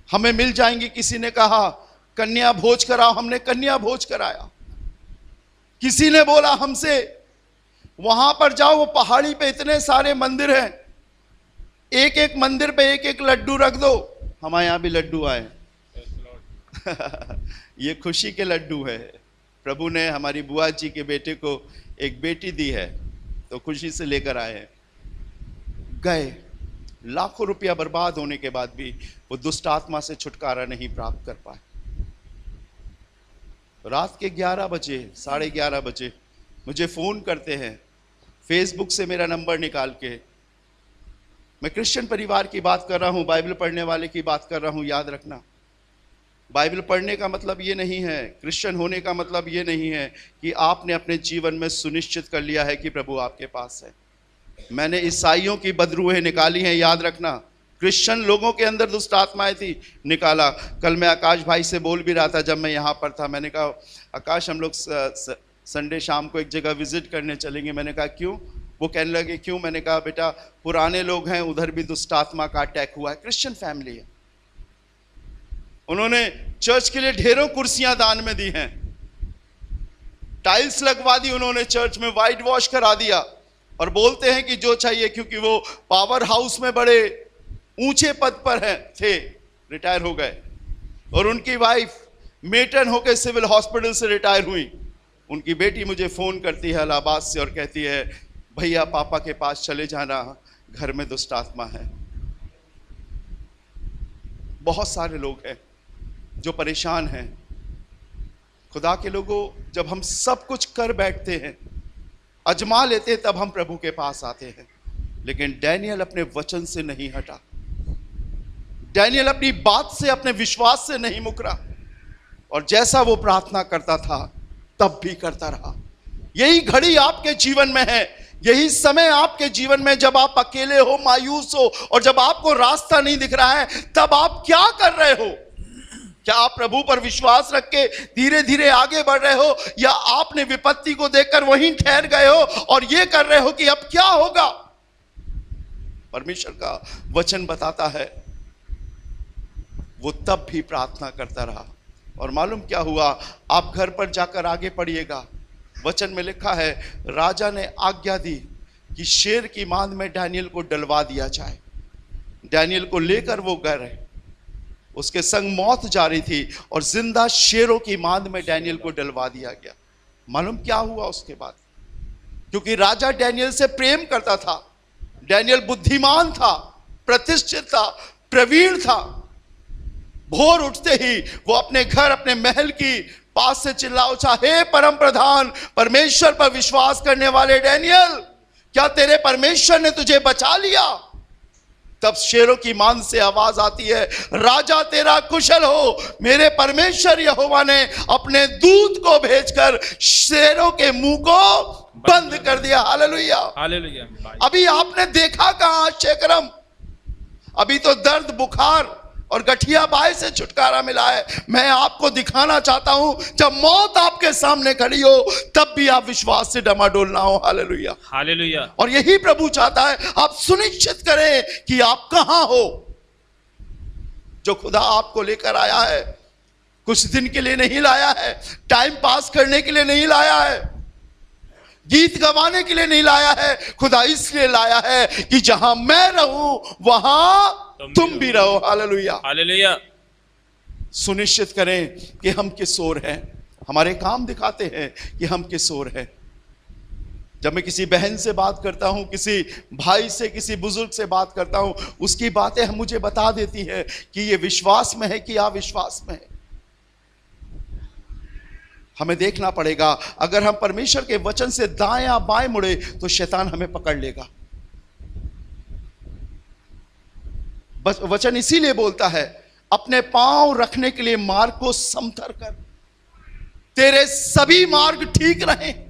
हमें मिल जाएंगी। किसी ने कहा कन्या भोज कराओ, हमने कन्या भोज कराया। किसी ने बोला हमसे वहां पर जाओ, वो पहाड़ी पे इतने सारे मंदिर हैं, एक एक मंदिर पे एक एक लड्डू रख दो। हमारे यहाँ भी लड्डू आए ये खुशी के लड्डू है। प्रभु ने हमारी बुआ जी के बेटे को एक बेटी दी है, तो खुशी से लेकर आए हैं। गए, लाखों रुपया बर्बाद होने के बाद भी वो दुष्ट आत्मा से छुटकारा नहीं प्राप्त कर पाए। रात के 11 बजे, 11:30 बजे मुझे फ़ोन करते हैं, फेसबुक से मेरा नंबर निकाल के। मैं क्रिश्चियन परिवार की बात कर रहा हूँ, बाइबल पढ़ने वाले की बात कर रहा हूँ। याद रखना, बाइबल पढ़ने का मतलब ये नहीं है, क्रिश्चियन होने का मतलब ये नहीं है कि आपने अपने जीवन में सुनिश्चित कर लिया है कि प्रभु आपके पास है। मैंने ईसाइयों की बदरूहें निकाली हैं, याद रखना। क्रिश्चियन लोगों के अंदर दुष्ट आत्माएं थी, निकाला। कल मैं आकाश भाई से बोल भी रहा था जब मैं यहाँ पर था। मैंने कहा आकाश हम लोग संडे शाम को एक जगह विजिट करने चलेंगे। मैंने कहा क्यों? वो कहने लगे क्यों? मैंने कहा बेटा पुराने लोग हैं, उधर भी दुष्ट आत्मा का अटैक हुआ है, क्रिश्चियन फैमिली है। उन्होंने चर्च के लिए ढेरों कुर्सियां दान में दी हैं, टाइल्स लगवा दी उन्होंने, चर्च में वाइट वॉश करा दिया, और बोलते हैं कि जो चाहिए, क्योंकि वो पावर हाउस में बड़े ऊंचे पद पर थे, रिटायर हो गए। और उनकी वाइफ मेटर्न होकर सिविल हॉस्पिटल से रिटायर हुई। उनकी बेटी मुझे फ़ोन करती है इलाहाबाद से और कहती है भैया पापा के पास चले जाना, घर में दुष्ट आत्मा है। बहुत सारे लोग हैं जो परेशान हैं। खुदा के लोगों, जब हम सब कुछ कर बैठते हैं, अजमा लेते हैं, तब हम प्रभु के पास आते हैं। लेकिन डैनियल अपने वचन से नहीं हटा, डैनियल अपनी बात से, अपने विश्वास से नहीं मुकरा, और जैसा वो प्रार्थना करता था तब भी करता रहा। यही घड़ी आपके जीवन में है, यही समय आपके जीवन में, जब आप अकेले हो, मायूस हो, और जब आपको रास्ता नहीं दिख रहा है, तब आप क्या कर रहे हो? क्या आप प्रभु पर विश्वास रख के धीरे धीरे आगे बढ़ रहे हो, या आपने विपत्ति को देखकर वहीं ठहर गए हो और ये कर रहे हो कि अब क्या होगा? परमेश्वर का वचन बताता है वो तब भी प्रार्थना करता रहा। और मालूम क्या हुआ? आप घर पर जाकर आगे पढ़िएगा, वचन में लिखा है राजा ने आज्ञा दी कि शेर की मांद में डैनियल को डलवा दिया जाए। डैनियल को लेकर वो गए, उसके संग मौत जारी थी, और जिंदा शेरों की मांद में डैनियल को डलवा दिया गया। मालूम क्या हुआ उसके बाद? क्योंकि राजा डैनियल से प्रेम करता था, डैनियल बुद्धिमान था, प्रतिष्ठित था, प्रवीण था। भोर उठते ही वो अपने घर, अपने महल की पास से चिल्ला उठा, हे परम प्रधान, परमेश्वर पर विश्वास करने वाले डैनियल, क्या तेरे परमेश्वर ने तुझे बचा लिया? तब शेरों की मांद से आवाज आती है, राजा तेरा कुशल हो, मेरे परमेश्वर यहोवा ने अपने दूत को भेजकर शेरों के मुंह को बंद कर दिया। Hallelujah, hallelujah. अभी आपने देखा कहां आश्चर्यक्रम? अभी तो दर्द, बुखार और गठिया बाई से छुटकारा मिला है। मैं आपको दिखाना चाहता हूं, जब मौत आपके सामने खड़ी हो तब भी आप विश्वास से डमाडोल ना हो। Hallelujah, hallelujah. और यही प्रभु चाहता है, आप सुनिश्चित करें कि आप कहां हो। जो खुदा आपको लेकर आया है, कुछ दिन के लिए नहीं लाया है, टाइम पास करने के लिए नहीं लाया है, गीत गवाने के लिए नहीं लाया है। खुदा इसलिए लाया है कि जहां मैं रहूं वहां तुम भी रहो। Hallelujah, hallelujah. सुनिश्चित करें कि हम किस ओर हैं। हमारे काम दिखाते हैं कि हम किस ओर हैं। जब मैं किसी बहन से बात करता हूं, किसी भाई से, किसी बुजुर्ग से बात करता हूं, उसकी बातें मुझे बता देती है कि ये विश्वास में है कि अविश्वास में है। हमें देखना पड़ेगा। अगर हम परमेश्वर के वचन से दाएं या बाएं मुड़े तो शैतान हमें पकड़ लेगा। बस वचन इसीलिए बोलता है, अपने पांव रखने के लिए मार्ग को समथर कर, तेरे सभी मार्ग ठीक रहें।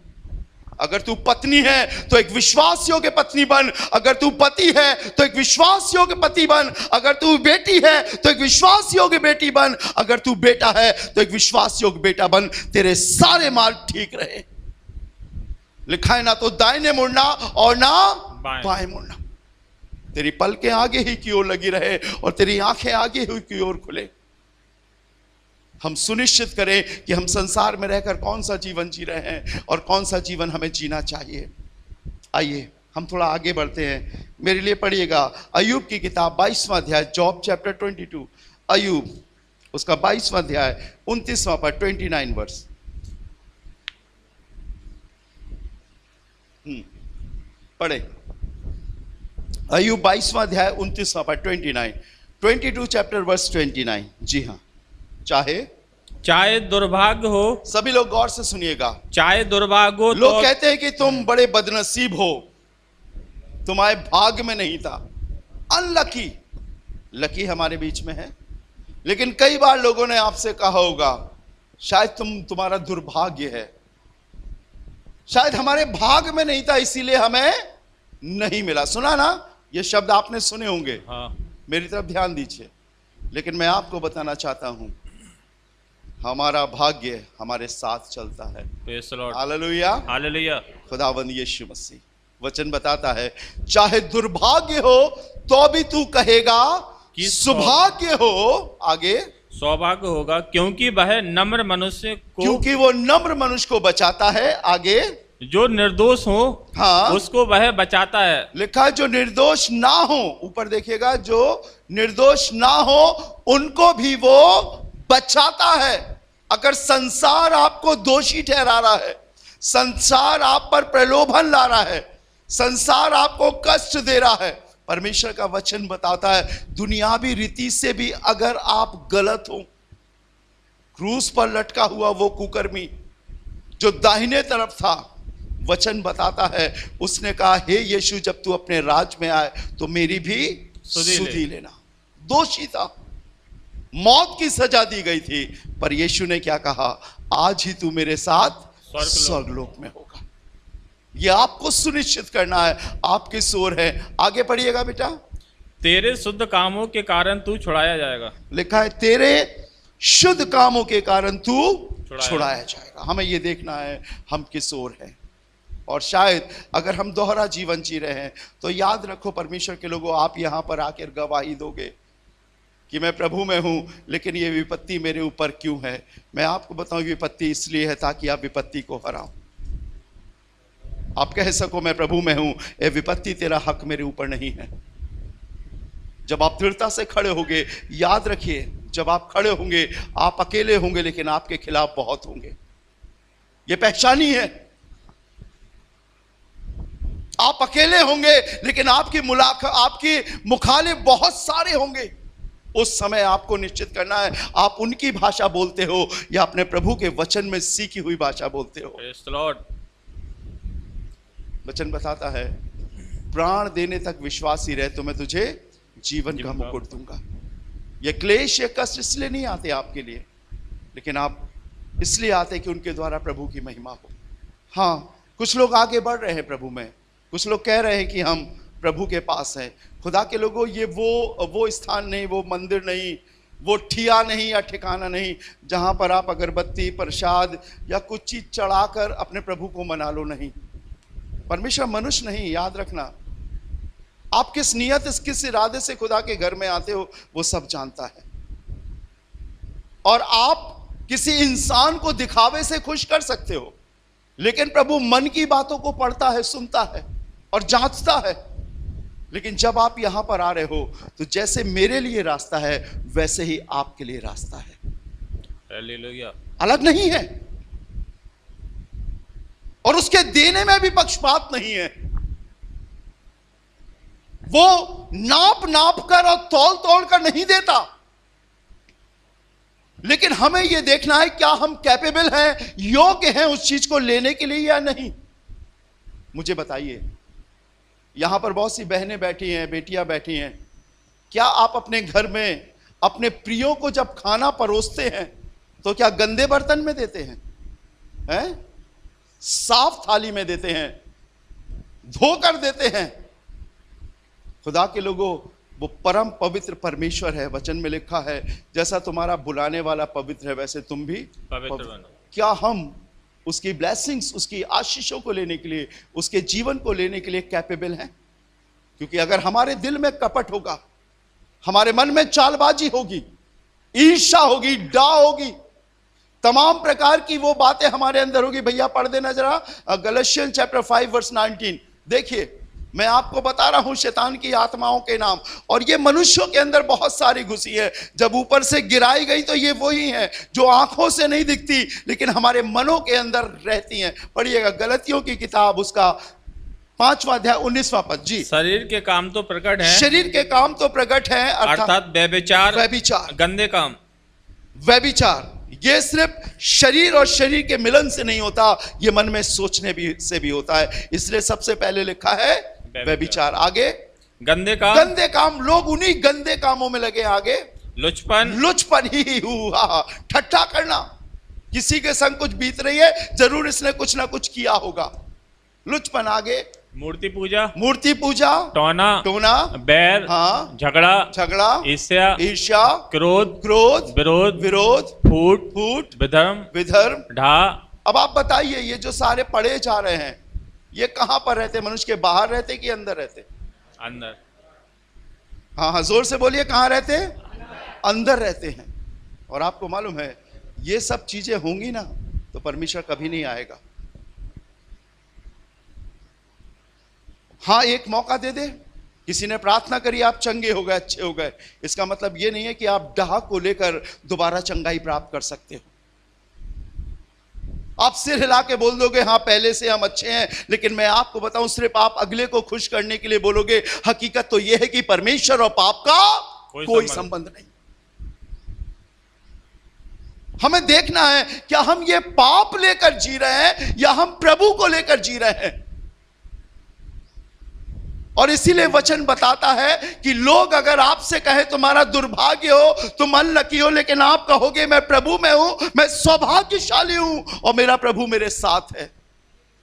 अगर तू पत्नी है तो एक विश्वास योग्य पत्नी बन, अगर तू पति है तो एक विश्वास योग्य पति बन, अगर तू बेटी है तो एक विश्वास योग्य बेटी बन, अगर तू बेटा है तो एक विश्वास योग्य बेटा बन। तेरे सारे मार्ग ठीक रहे। लिखा है ना तो दाहिने मुड़ना और ना बाएं मुड़ना। तेरी पलकें आगे ही की ओर लगी रहे और तेरी आंखें आगे ही की ओर खुले। हम सुनिश्चित करें कि हम संसार में रहकर कौन सा जीवन जी रहे हैं और कौन सा जीवन हमें जीना चाहिए। आइए हम थोड़ा आगे बढ़ते हैं। मेरे लिए पढ़िएगा अय्यूब की किताब 22वां अध्याय, जॉब चैप्टर 22, अय्यूब उसका 22वां अध्याय 29वां पद, 29 वर्स। पढ़े अय्यूब 22वां अध्याय 29वां पद, 22 चैप्टर वर्स 29। जी हाँ, चाहे दुर्भाग्य हो, सभी लोग गौर से सुनिएगा, चाहे दुर्भाग्य हो। लोग कहते हैं कि तुम बड़े बदनसीब हो, तुम्हारे भाग्य में नहीं था। अनलकी, लकी हमारे बीच में है, लेकिन कई बार लोगों ने आपसे कहा होगा शायद तुम्हारा दुर्भाग्य है, शायद हमारे भाग्य में नहीं था इसीलिए हमें नहीं मिला। सुना ना, ये शब्द आपने सुने होंगे। हाँ। मेरी तरफ ध्यान दीजिए, लेकिन मैं आपको बताना चाहता हूं हमारा भाग्य हमारे साथ चलता है। Hallelujah, hallelujah. खुदावंद यीशु मसीह वचन बताता है, चाहे दुर्भाग्य हो तो भी तू कहेगा कि सौभाग्य हो। आगे सौभाग्य होगा, क्योंकि वह नम्र मनुष्य को, क्योंकि वो नम्र मनुष्य को बचाता है। आगे जो निर्दोष हो, हाँ, उसको वह बचाता है। लिखा है जो निर्दोष ना हो, ऊपर देखिएगा, जो निर्दोष ना हो उनको भी वो बचाता है। अगर संसार आपको दोषी ठहरा रहा है, संसार आप पर प्रलोभन ला रहा है, संसार आपको कष्ट दे रहा है, परमेश्वर का वचन बताता है दुनियावी रीति से भी अगर आप गलत हो, क्रूस पर लटका हुआ वो कुकर्मी जो दाहिने तरफ था, वचन बताता है उसने कहा, हे यीशु जब तू अपने राज में आए तो मेरी भी सुधि लेना। दोषी था, मौत की सजा दी गई थी, पर यीशु ने क्या कहा, आज ही तू मेरे साथ स्वर्गलोक में होगा। यह आपको सुनिश्चित करना है, आपकी सोर है। आगे पढ़िएगा बेटा। तेरे शुद्ध कामों के कारण तू छुड़ाया जाएगा। लिखा है तेरे शुद्ध कामों के कारण तू छुड़ाया जाएगा। हमें यह देखना है हम किस ओर हैं। और शायद अगर हम दोहरा जीवन जी रहे हैं तो याद रखो परमेश्वर के लोगों, आप यहां पर आकर गवाही दोगे कि मैं प्रभु में हूं, लेकिन ये विपत्ति मेरे ऊपर क्यों है। मैं आपको बताऊं विपत्ति इसलिए है ताकि आप विपत्ति को हराओ। आप कह सको मैं प्रभु में हूं, ये विपत्ति तेरा हक मेरे ऊपर नहीं है। जब आप दृढ़ता से खड़े होंगे, याद रखिए जब आप खड़े होंगे आप अकेले होंगे, लेकिन आपके खिलाफ बहुत होंगे। ये पहचानी है, आप अकेले होंगे लेकिन आपकी मुखालिफ बहुत सारे होंगे। उस समय आपको निश्चित करना है आप उनकी भाषा बोलते हो या अपने प्रभु के वचन में सीखी हुई भाषा बोलते हो। वचन बताता है प्राण देने तक विश्वासी रहे तो मैं तुझे जीवन का मुकुट दूंगा। ये क्लेश, ये कष्ट इसलिए नहीं आते आपके लिए, लेकिन आप इसलिए आते कि उनके द्वारा प्रभु की महिमा हो। हाँ, कुछ लोग आगे बढ़ रहे हैं प्रभु में, कुछ लोग कह रहे हैं कि हम प्रभु के पास हैं। खुदा के लोगों, ये वो स्थान नहीं, वो मंदिर नहीं, वो ठिया नहीं या ठिकाना नहीं जहां पर आप अगरबत्ती, प्रसाद या कुछ चीज चढ़ाकर अपने प्रभु को मना लो। नहीं, परमेश्वर मनुष्य नहीं। याद रखना, आप किस नियत, किस इरादे से खुदा के घर में आते हो वो सब जानता है। और आप किसी इंसान को दिखावे से खुश कर सकते हो, लेकिन प्रभु मन की बातों को पढ़ता है, सुनता है और जांचता है। लेकिन जब आप यहां पर आ रहे हो तो जैसे मेरे लिए रास्ता है वैसे ही आपके लिए रास्ता है। हालेलुया। अलग नहीं है और उसके देने में भी पक्षपात नहीं है। वो नाप कर और तौल कर नहीं देता। लेकिन हमें यह देखना है क्या हम कैपेबल हैं, योग्य हैं उस चीज को लेने के लिए या नहीं। मुझे बताइए, यहां पर बहुत सी बहनें बैठी हैं, बेटियां बैठी हैं, क्या आप अपने घर में अपने प्रियों को जब खाना परोसते हैं तो क्या गंदे बर्तन में देते हैं, साफ थाली में देते हैं, धोकर देते हैं? खुदा के लोगों, वो परम पवित्र परमेश्वर है। वचन में लिखा है, जैसा तुम्हारा बुलाने वाला पवित्र है वैसे तुम भी पवित्र बनो। क्या हम उसकी ब्लेसिंग्स, उसकी आशीषों को लेने के लिए, उसके जीवन को लेने के लिए कैपेबल हैं? क्योंकि अगर हमारे दिल में कपट होगा, हमारे मन में चालबाजी होगी, ईर्ष्या होगी, डा होगी, तमाम प्रकार की वो बातें हमारे अंदर होगी। भैया पढ़ देना जरा गलतियन चैप्टर 5 वर्स 19। देखिए, मैं आपको बता रहा हूं शैतान की आत्माओं के नाम, और ये मनुष्यों के अंदर बहुत सारी घुसी है। जब ऊपर से गिराई गई तो ये वही है जो आंखों से नहीं दिखती लेकिन हमारे मनों के अंदर रहती हैं। पढ़िएगा गलतियों की किताब, उसका 5वां अध्याय 19वां पद। जी, शरीर के काम तो प्रकट है, शरीर के काम तो प्रकट है, अर्थात व्यभिचार, व्यभिचार, गंदे काम। व्यभिचार ये सिर्फ शरीर और शरीर के मिलन से नहीं होता, ये मन में सोचने से भी होता है। इसलिए सबसे पहले लिखा है व्यभिचार। आगे गंदे काम, गंदे काम, लोग उन्हीं गंदे कामों में लगे। आगे लुचपन ही हुआ, ठट्ठा करना, किसी के संग कुछ बीत रही है, जरूर इसने कुछ ना कुछ किया होगा, लुचपन। आगे मूर्ति पूजा, टोना, बैर, हाँ, झगड़ा, ईर्ष्या, क्रोध, विरोध, फूट, विधर्म, ढा। अब आप बताइए, ये जो सारे पढ़े जा रहे हैं, ये कहां पर रहते? मनुष्य के बाहर रहते कि अंदर रहते? अंदर। हाँ, जोर से बोलिए, कहां रहते? अंदर रहते हैं। और आपको मालूम है, ये सब चीजें होंगी ना तो परमेश्वर कभी नहीं आएगा। हाँ, एक मौका दे दे, किसी ने प्रार्थना करी, आप चंगे हो गए, अच्छे हो गए, इसका मतलब यह नहीं है कि आप डाह को लेकर दोबारा चंगाई प्राप्त कर सकते हो। आप सिर हिला के बोल दोगे हाँ पहले से हम अच्छे हैं, लेकिन मैं आपको बताऊं, सिर्फ आप अगले को खुश करने के लिए बोलोगे। हकीकत तो यह है कि परमेश्वर और पाप का कोई संबंध नहीं। हमें देखना है क्या हम ये पाप लेकर जी रहे हैं या हम प्रभु को लेकर जी रहे हैं। और इसीलिए वचन बताता है कि लोग अगर आपसे कहे तुम्हारा दुर्भाग्य हो, तुम अनलकी हो, लेकिन आप कहोगे मैं प्रभु में हूं, मैं सौभाग्यशाली हूं और मेरा प्रभु मेरे साथ है।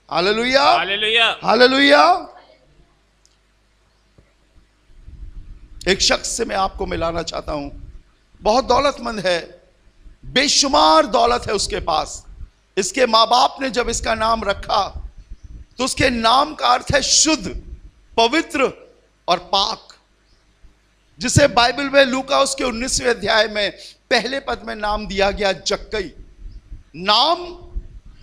Hallelujah, hallelujah, hallelujah. एक शख्स से मैं आपको मिलाना चाहता हूं, बहुत दौलतमंद है, बेशुमार दौलत है उसके पास। इसके मां बाप ने जब इसका नाम रखा तो उसके नाम का अर्थ है शुद्ध, पवित्र और पाक, जिसे बाइबल में लूका उसके 19वें अध्याय में पहले पद में नाम दिया गया जक्कई। नाम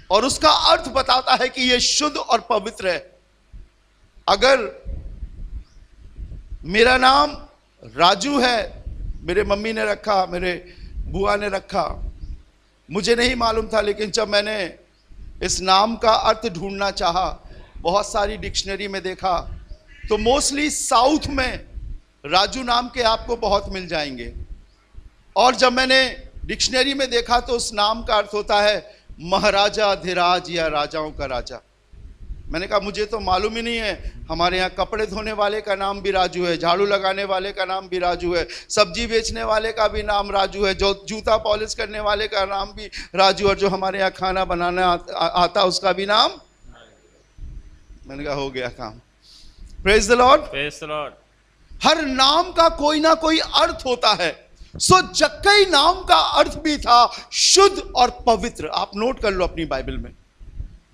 और उसका अर्थ बताता है कि यह शुद्ध और पवित्र है। अगर मेरा नाम राजू है, मेरे मम्मी ने रखा, मेरे बुआ ने रखा, मुझे नहीं मालूम था, लेकिन जब मैंने इस नाम का अर्थ ढूंढना चाहा, बहुत सारी डिक्शनरी में देखा, तो मोस्टली साउथ में राजू नाम के आपको बहुत मिल जाएंगे। और जब मैंने डिक्शनरी में देखा तो उस नाम का अर्थ होता है महाराजा अधिराज या राजाओं का राजा। मैंने कहा मुझे तो मालूम ही नहीं है, हमारे यहाँ कपड़े धोने वाले का नाम भी राजू है, झाड़ू लगाने वाले का नाम भी राजू है, सब्जी बेचने वाले का भी नाम राजू है, जो जूता पॉलिश करने वाले का नाम भी राजू, और जो हमारे यहाँ खाना बनाना आता उसका भी नाम। मैंने कहा हो गया काम। Praise the Lord, praise the Lord. हर नाम का कोई ना कोई अर्थ होता है। सो जक्कई नाम का अर्थ भी था शुद्ध और पवित्र। आप नोट कर लो अपनी बाइबल में,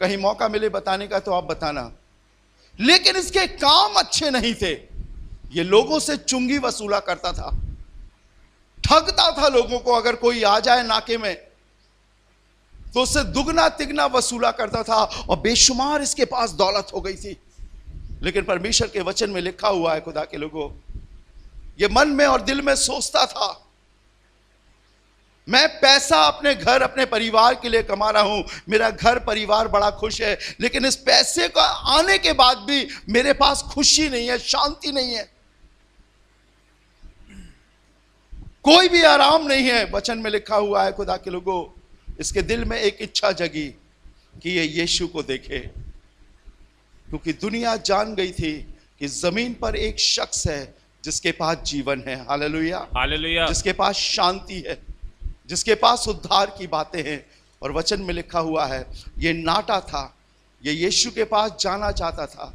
कहीं मौका मिले बताने का तो आप बताना। लेकिन इसके काम अच्छे नहीं थे। ये लोगों से चुंगी वसूला करता था, ठगता था लोगों को। अगर कोई आ जाए नाके में तो उससे दुगना तिगना वसूला करता था, और बेशुमार इसके पास दौलत हो गई थी। लेकिन परमेश्वर के वचन में लिखा हुआ है, खुदा के लोगों, ये मन में और दिल में सोचता था मैं पैसा अपने घर अपने परिवार के लिए कमा रहा हूं, मेरा घर परिवार बड़ा खुश है, लेकिन इस पैसे का आने के बाद भी मेरे पास खुशी नहीं है, शांति नहीं है। कोई भी आराम नहीं है। वचन में लिखा हुआ है, खुदा के लोगों, इसके दिल में एक इच्छा जगी कि ये यीशु को देखे, क्योंकि दुनिया जान गई थी कि जमीन पर एक शख्स है जिसके पास जीवन है। हालेलुया, हालेलुया, जिसके पास शांति है, जिसके पास उद्धार की बातें हैं। और वचन में लिखा हुआ है, ये नाटा था, ये यीशु के पास जाना चाहता था,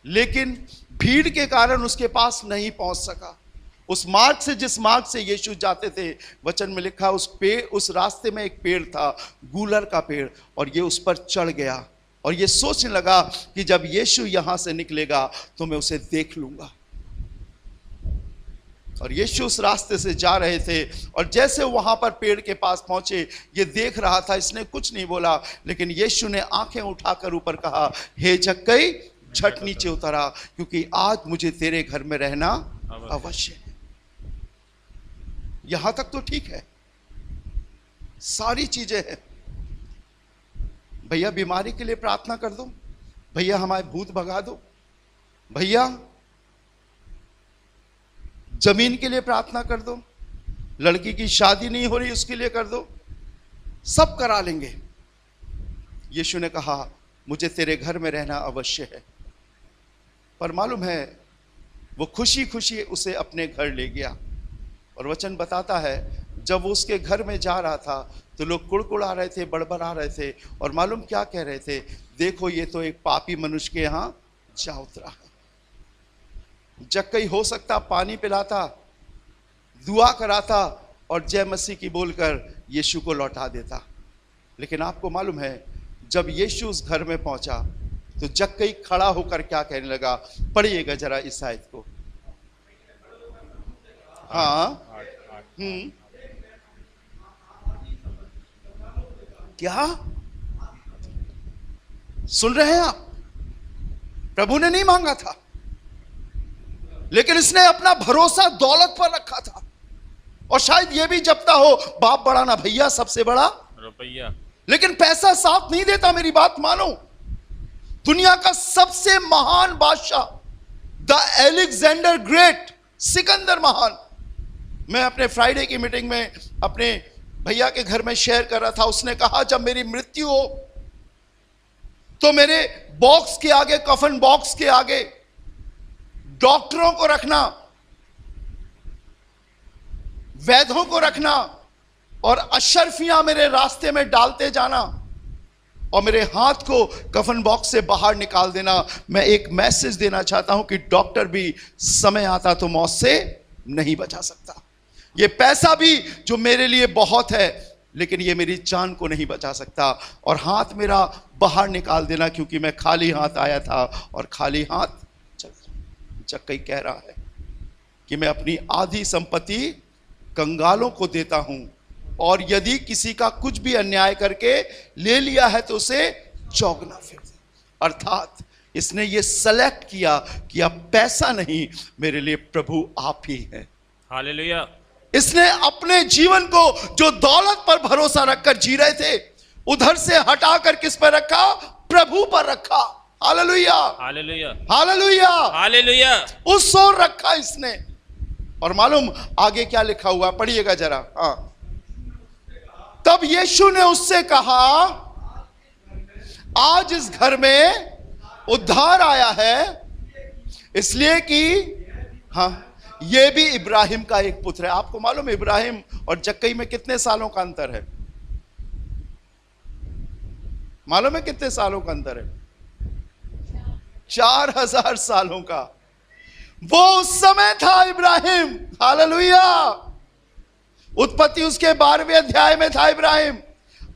लेकिन भीड़ के कारण उसके पास नहीं पहुंच सका। उस मार्ग से, जिस मार्ग से यीशु जाते थे, वचन में लिखा उस रास्ते में एक पेड़ था, गूलर का पेड़, और ये उस पर चढ़ गया और ये सोचने लगा कि जब यीशु यहां से निकलेगा तो मैं उसे देख लूंगा। और यीशु उस रास्ते से जा रहे थे और जैसे वहां पर पेड़ के पास पहुंचे, ये देख रहा था, इसने कुछ नहीं बोला, लेकिन यीशु ने आंखें उठाकर ऊपर कहा, हे जक्कई, झट नीचे उतरा, क्योंकि आज मुझे तेरे घर में रहना अवश्य है। यहां तक तो ठीक है, सारी चीजें हैं। भैया बीमारी के लिए प्रार्थना कर दो, भैया हमारे भूत भगा दो, भैया जमीन के लिए प्रार्थना कर दो, लड़की की शादी नहीं हो रही उसके लिए कर दो, सब करा लेंगे। यीशु ने कहा, मुझे तेरे घर में रहना अवश्य है। पर मालूम है, वो खुशी खुशी उसे अपने घर ले गया। और वचन बताता है, जब वो उसके घर में जा रहा था तो लोग कुड़कुड़ा रहे थे, बड़बड़ा रहे थे, और मालूम क्या कह रहे थे, देखो ये तो एक पापी मनुष्य के यहाँ जा उतरा है। जक्कई हो सकता पानी पिलाता, दुआ कराता और जय मसीह की बोलकर यीशु को लौटा देता, लेकिन आपको मालूम है, जब यीशु उस घर में पहुंचा तो जक्कई खड़ा होकर क्या कहने लगा। पढ़िएगा जरा इस आयत को। हाँ, क्या सुन रहे हैं आप? प्रभु ने नहीं मांगा था, लेकिन इसने अपना भरोसा दौलत पर रखा था। और शायद यह भी जपता हो, बाप बड़ा ना भैया, सबसे बड़ा रुपया। लेकिन पैसा साथ नहीं देता। मेरी बात मानो, दुनिया का सबसे महान बादशाह, द एलेक्जेंडर ग्रेट, सिकंदर महान, मैं अपने फ्राइडे की मीटिंग में अपने भैया के घर में शेयर कर रहा था। उसने कहा, जब मेरी मृत्यु हो तो मेरे बॉक्स के आगे, कफन बॉक्स के आगे डॉक्टरों को रखना, वैद्यों को रखना, और अशर्फियां मेरे रास्ते में डालते जाना, और मेरे हाथ को कफन बॉक्स से बाहर निकाल देना। मैं एक मैसेज देना चाहता हूं कि डॉक्टर भी समय आता तो मौत से नहीं बचा सकता। ये पैसा भी जो मेरे लिए बहुत है, लेकिन ये मेरी जान को नहीं बचा सकता। और हाथ मेरा बाहर निकाल देना, क्योंकि मैं खाली हाथ आया था, और खाली हाथ जक्कई कह रहा है कि मैं अपनी आधी संपत्ति कंगालों को देता हूं, और यदि किसी का कुछ भी अन्याय करके ले लिया है तो उसे चौगना फिर दे। अर्थात इसने ये सेलेक्ट किया कि अब पैसा नहीं, मेरे लिए प्रभु आप ही हैं। हालेलुया। इसने अपने जीवन को जो दौलत पर भरोसा रखकर जी रहे थे, उधर से हटाकर किस पर रखा? प्रभु पर रखा। Hallelujah, hallelujah, hallelujah, hallelujah. उस ओर रखा इसने। और मालूम आगे क्या लिखा हुआ, पढ़िएगा जरा। हाँ, तब यीशु ने उससे कहा, आज इस घर में उद्धार आया है, इसलिए कि हाँ, ये भी इब्राहिम का एक पुत्र है। आपको मालूम है इब्राहिम और जक्कई में कितने सालों का अंतर है? मालूम है कितने सालों का अंतर है? 4000 सालों का। वो उस समय था इब्राहिम। हालेलुया। उत्पत्ति उसके 12वें अध्याय में था इब्राहिम,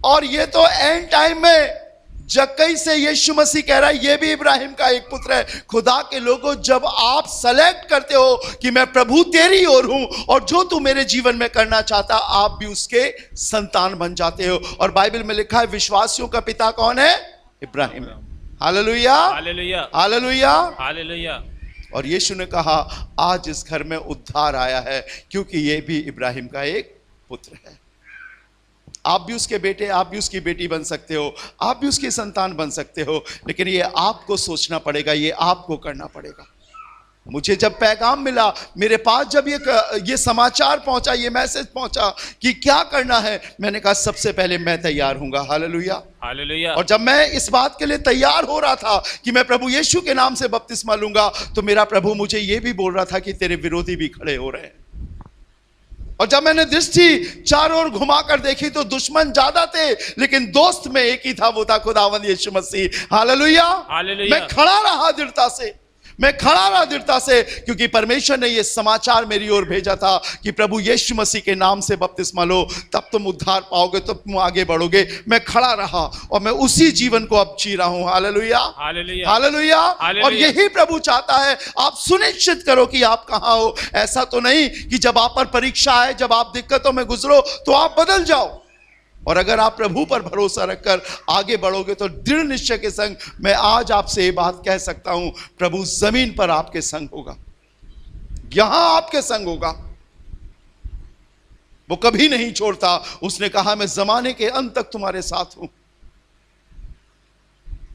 और ये तो एंड टाइम में जक्कई से यीशु मसीह कह रहा है, ये भी इब्राहिम का एक पुत्र है। खुदा के लोगों, जब आप सेलेक्ट करते हो कि मैं प्रभु तेरी ओर हूं और जो तू मेरे जीवन में करना चाहता, आप भी उसके संतान बन जाते हो। और बाइबल में लिखा है, विश्वासियों का पिता कौन है? Ibrahim. Hallelujah, hallelujah, hallelujah, hallelujah. और यीशु ने कहा, आज इस घर में उद्धार आया है, क्योंकि ये भी इब्राहिम का एक पुत्र है। आप भी उसके बेटे, आप भी उसकी बेटी बन सकते हो, आप भी उसकी संतान बन सकते हो, लेकिन ये आपको सोचना पड़ेगा, ये आपको करना पड़ेगा। मुझे जब पैगाम मिला, मेरे पास जब ये समाचार पहुंचा, ये मैसेज पहुंचा कि क्या करना है, मैंने कहा सबसे पहले मैं तैयार हूंगा। Hallelujah, hallelujah. और जब मैं इस बात के लिए तैयार हो रहा था कि मैं प्रभु यीशु के नाम से बपतिस्मा लूंगा, तो मेरा प्रभु मुझे ये भी बोल रहा था कि तेरे विरोधी भी खड़े हो रहे हैं। और जब मैंने दृष्टि चारों ओर घुमाकर देखी तो दुश्मन ज्यादा थे, लेकिन दोस्त में एक ही था, वो था खुदावंद यीशु मसीह। Hallelujah, hallelujah. मैं खड़ा रहा दृढ़ता से, मैं खड़ा रहा दृढ़ता से, क्योंकि परमेश्वर ने यह समाचार मेरी ओर भेजा था कि प्रभु यीशु मसीह के नाम से बपतिस्मा लो, तब तुम उद्धार पाओगे, तब तुम आगे बढ़ोगे। मैं खड़ा रहा और मैं उसी जीवन को अब जी रहा हूं। Hallelujah, hallelujah, hallelujah. हालेलुया। और यही प्रभु चाहता है, आप सुनिश्चित करो कि आप कहां हो। ऐसा तो नहीं कि जब आप पर परीक्षा आए, जब आप दिक्कतों में गुजरो तो आप बदल जाओ। और अगर आप प्रभु पर भरोसा रखकर आगे बढ़ोगे तो दृढ़ निश्चय के संग मैं आज आपसे ये बात कह सकता हूं, प्रभु जमीन पर आपके संग होगा, यहां आपके संग होगा। वो कभी नहीं छोड़ता। उसने कहा मैं जमाने के अंत तक तुम्हारे साथ हूं।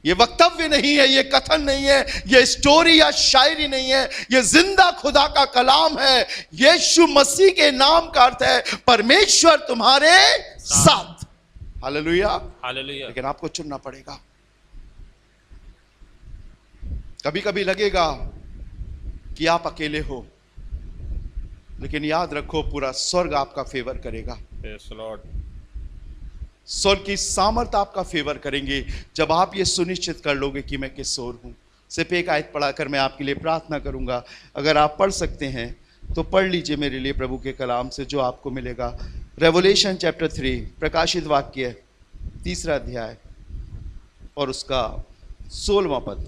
ये वक्तव्य नहीं है, ये कथन नहीं है, ये स्टोरी या शायरी नहीं है, ये जिंदा खुदा का कलाम है। यीशु मसीह के नाम का अर्थ है परमेश्वर तुम्हारे साथ। Hallelujah, hallelujah. लेकिन आपको चुनना पड़ेगा। कभी कभी लगेगा कि आप अकेले हो, लेकिन याद रखो पूरा स्वर्ग आपका फेवर करेगा। Praise the Lord। स्वर्ग की सामर्थ आपका फेवर करेंगे जब आप ये सुनिश्चित कर लोगे कि मैं किस ओर हूं। सिर्फ एक आयत पढ़ाकर मैं आपके लिए प्रार्थना करूंगा। अगर आप पढ़ सकते हैं तो पढ़ लीजिए मेरे लिए प्रभु के कलाम से जो आपको मिलेगा। रेवोल्यूशन चैप्टर 3, प्रकाशित वाक्य 3 अध्याय और उसका 16वां पद।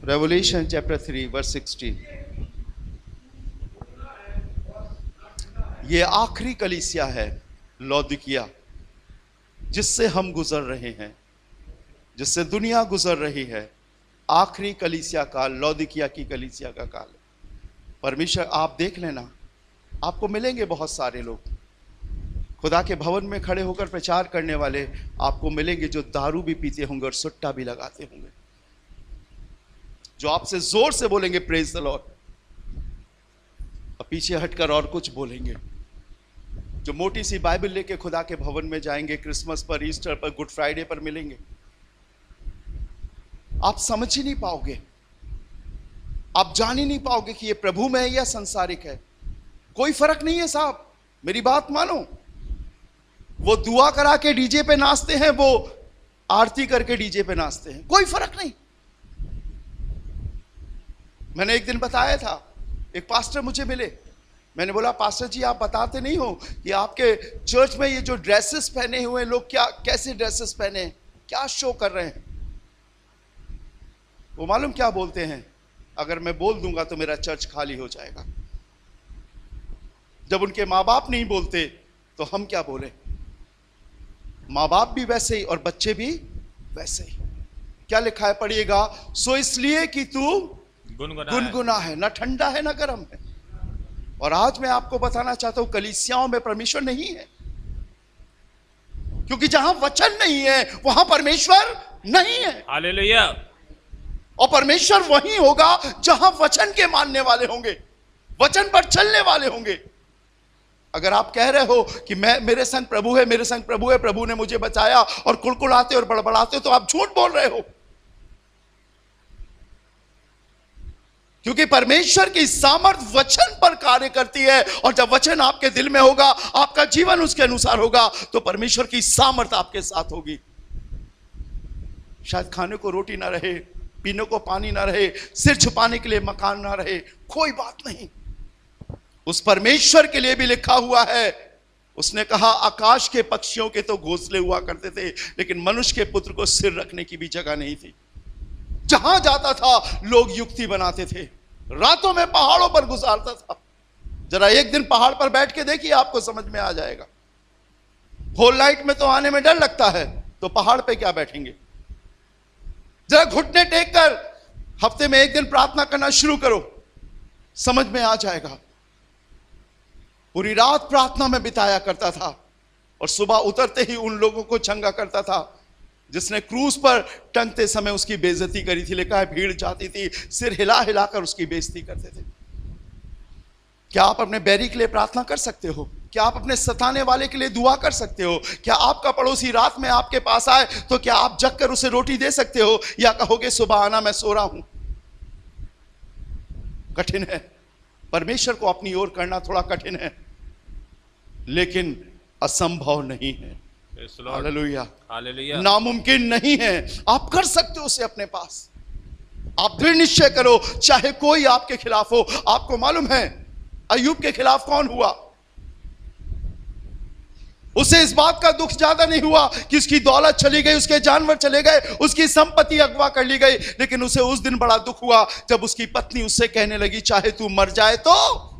Revolution chapter 3 verse 16। ये आखिरी कलीसिया है लौदीकिया, जिससे हम गुजर रहे हैं, जिससे दुनिया गुजर रही है। आखिरी कलीसिया काल, लौदीकिया की कलीसिया का काल। परमेश्वर, आप देख लेना, आपको मिलेंगे बहुत सारे लोग खुदा के भवन में खड़े होकर प्रचार करने वाले आपको मिलेंगे, जो दारू भी पीते होंगे और सुट्टा भी लगाते होंगे, जो आपसे जोर से बोलेंगे प्रेज द लॉर्ड, और पीछे हटकर और कुछ बोलेंगे। जो मोटी सी बाइबल लेके खुदा के भवन में जाएंगे, क्रिसमस पर, ईस्टर पर, गुड फ्राइडे पर मिलेंगे। आप समझ ही नहीं पाओगे, आप जान ही नहीं पाओगे कि ये प्रभु में है या संसारिक है। कोई फर्क नहीं है साहब, मेरी बात मानो। वो दुआ करा के डीजे पे नाचते हैं, वो आरती करके डीजे पे नाचते हैं, कोई फर्क नहीं। मैंने एक दिन बताया था, एक पास्टर मुझे मिले, मैंने बोला पास्टर जी आप बताते नहीं हो कि आपके चर्च में ये जो ड्रेसेस पहने हुए लोग क्या, कैसे ड्रेसेस पहने हैं, क्या शो कर रहे हैं। वो मालूम क्या बोलते हैं, अगर मैं बोल दूंगा तो मेरा चर्च खाली हो जाएगा। जब उनके माँ बाप नहीं बोलते तो हम क्या बोले। माँ बाप भी वैसे ही और बच्चे भी वैसे ही। क्या लिखा है, पढ़िएगा, सो इसलिए कि तू गुनगुना है, ना ठंडा है ना गर्म है। और आज मैं आपको बताना चाहता हूं, कलीसियाओं में परमेश्वर नहीं है, क्योंकि जहां वचन नहीं है वहां परमेश्वर नहीं है। हालेलुया। और परमेश्वर वही होगा जहां वचन के मानने वाले होंगे, वचन पर चलने वाले होंगे। अगर आप कह रहे हो कि मेरे संग प्रभु है, मेरे संग प्रभु है, प्रभु ने मुझे बचाया, और कुड़कुड़ाते और बड़बड़ाते हो, तो आप झूठ बोल रहे हो। क्योंकि परमेश्वर की सामर्थ वचन पर कार्य करती है, और जब वचन आपके दिल में होगा, आपका जीवन उसके अनुसार होगा, तो परमेश्वर की सामर्थ आपके साथ होगी। शायद खाने को रोटी ना रहे, पीने को पानी ना रहे, सिर छुपाने के लिए मकान ना रहे, कोई बात नहीं। उस परमेश्वर के लिए भी लिखा हुआ है, उसने कहा आकाश के पक्षियों के तो घोंसले हुआ करते थे, लेकिन मनुष्य के पुत्र को सिर रखने की भी जगह नहीं थी। जहां जाता था लोग युक्ति बनाते थे, रातों में पहाड़ों पर गुजारता था। जरा एक दिन पहाड़ पर बैठ के देखिए, आपको समझ में आ जाएगा। होल नाइट में तो आने में डर लगता है, तो पहाड़ पे क्या बैठेंगे। जरा घुटने टेक कर हफ्ते में एक दिन प्रार्थना करना शुरू करो, समझ में आ जाएगा। पूरी रात प्रार्थना में बिताया करता था, और सुबह उतरते ही उन लोगों को चंगा करता था जिसने क्रूस पर टंगते समय उसकी बेइज्जती करी थी। लिखा है भीड़ जाती थी, सिर हिला हिला कर उसकी बेइज्जती करते थे। क्या आप अपने बैरी के लिए प्रार्थना कर सकते हो? क्या आप अपने सताने वाले के लिए दुआ कर सकते हो? क्या आपका पड़ोसी रात में आपके पास आए तो क्या आप जग कर उसे रोटी दे सकते हो, या कहोगे सुबह आना मैं सो रहा हूं? कठिन है। परमेश्वर को अपनी ओर करना थोड़ा कठिन है, लेकिन असंभव नहीं है। Hallelujah, hallelujah. नामुमकिन नहीं है। आप कर सकते हो उसे अपने पास। आप दृढ़ निश्चय करो, चाहे कोई आपके खिलाफ हो। आपको मालूम है अय्यूब के खिलाफ कौन हुआ? उसे इस बात का दुख ज्यादा नहीं हुआ कि उसकी दौलत चली गई, उसके जानवर चले गए, उसकी संपत्ति अगवा कर ली गई, लेकिन उसे उस दिन बड़ा दुख हुआ जब उसकी पत्नी उससे कहने लगी चाहे तू मर जाए तो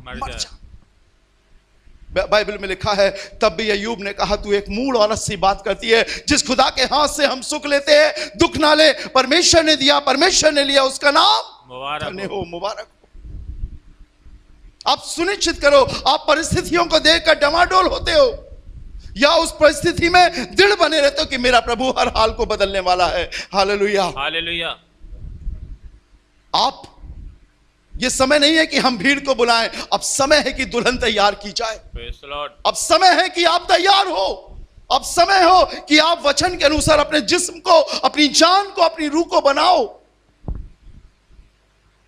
मर जा। बाइबल में लिखा है तब भी अय्यूब ने कहा तू एक मूढ़ औरत सी बात करती है। जिस खुदा के हाथ से हम सुख लेते हैं दुख ना ले। परमेश्वर ने दिया, परमेश्वर ने लिया, उसका नाम मुबारक हो, मुबारक हो। आप सुनिश्चित करो, आप परिस्थितियों को देखकर डमाडोल होते हो या उस परिस्थिति में दृढ़ बने रहते हो कि मेरा प्रभु हर हाल को बदलने वाला है। Hallelujah, hallelujah. आप, ये समय नहीं है कि हम भीड़ को बुलाएं, अब समय है कि दुल्हन तैयार की जाए। Praise the Lord. अब समय है कि आप तैयार हो। अब समय हो कि आप वचन के अनुसार अपने जिस्म को, अपनी जान को, अपनी रूह को बनाओ।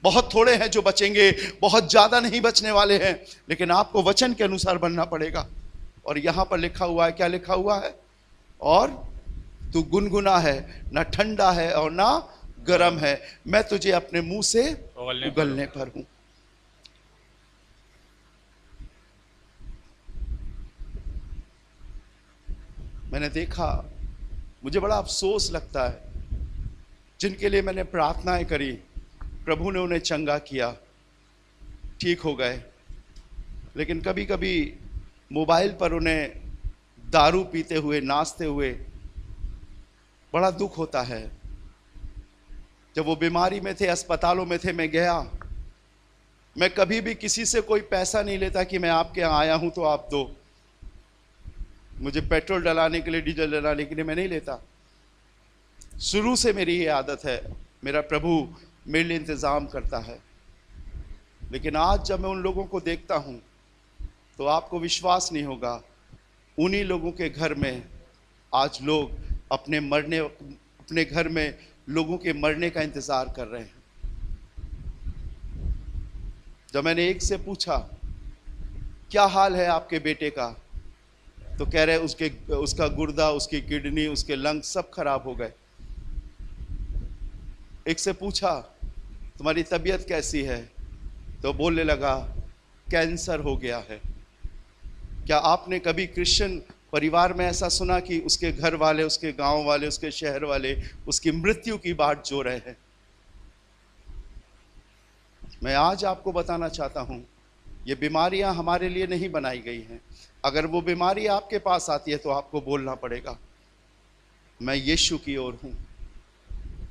बहुत थोड़े हैं जो बचेंगे, बहुत ज्यादा नहीं बचने वाले हैं, लेकिन आपको वचन के अनुसार बनना पड़ेगा। और यहां पर लिखा हुआ है, क्या लिखा हुआ है? और तू गुनगुना है, ना ठंडा है और ना गरम है, मैं तुझे अपने मुंह से उगलने पर हूं। मैंने देखा, मुझे बड़ा अफसोस लगता है, जिनके लिए मैंने प्रार्थनाएं करी, प्रभु ने उन्हें चंगा किया, ठीक हो गए, लेकिन कभी कभी मोबाइल पर उन्हें दारू पीते हुए, नाचते हुए बड़ा दुख होता है। जब वो बीमारी में थे, अस्पतालों में थे, मैं गया, मैं कभी भी किसी से कोई पैसा नहीं लेता कि मैं आपके यहाँ आया हूं तो आप दो। मुझे पेट्रोल डलाने के लिए, डीजल डलाने के लिए मैं नहीं लेता। शुरू से मेरी ये आदत है, मेरा प्रभु मेरे लिए इंतज़ाम करता है। लेकिन आज जब मैं उन लोगों को देखता हूं तो आपको विश्वास नहीं होगा, उन्हीं लोगों के घर में आज लोग अपने घर में लोगों के मरने का इंतजार कर रहे हैं। जब मैंने एक से पूछा क्या हाल है आपके बेटे का, तो कह रहे उसका गुर्दा, उसकी किडनी, उसके लंग सब खराब हो गए। एक से पूछा तुम्हारी तबीयत कैसी है, तो बोलने लगा कैंसर हो गया है। क्या आपने कभी क्रिश्चियन परिवार में ऐसा सुना कि उसके घर वाले, उसके गांव वाले, उसके शहर वाले उसकी मृत्यु की बाट जो रहे हैं? मैं आज आपको बताना चाहता हूं, ये बीमारियां हमारे लिए नहीं बनाई गई हैं। अगर वो बीमारी आपके पास आती है तो आपको बोलना पड़ेगा मैं यीशु की ओर हूं,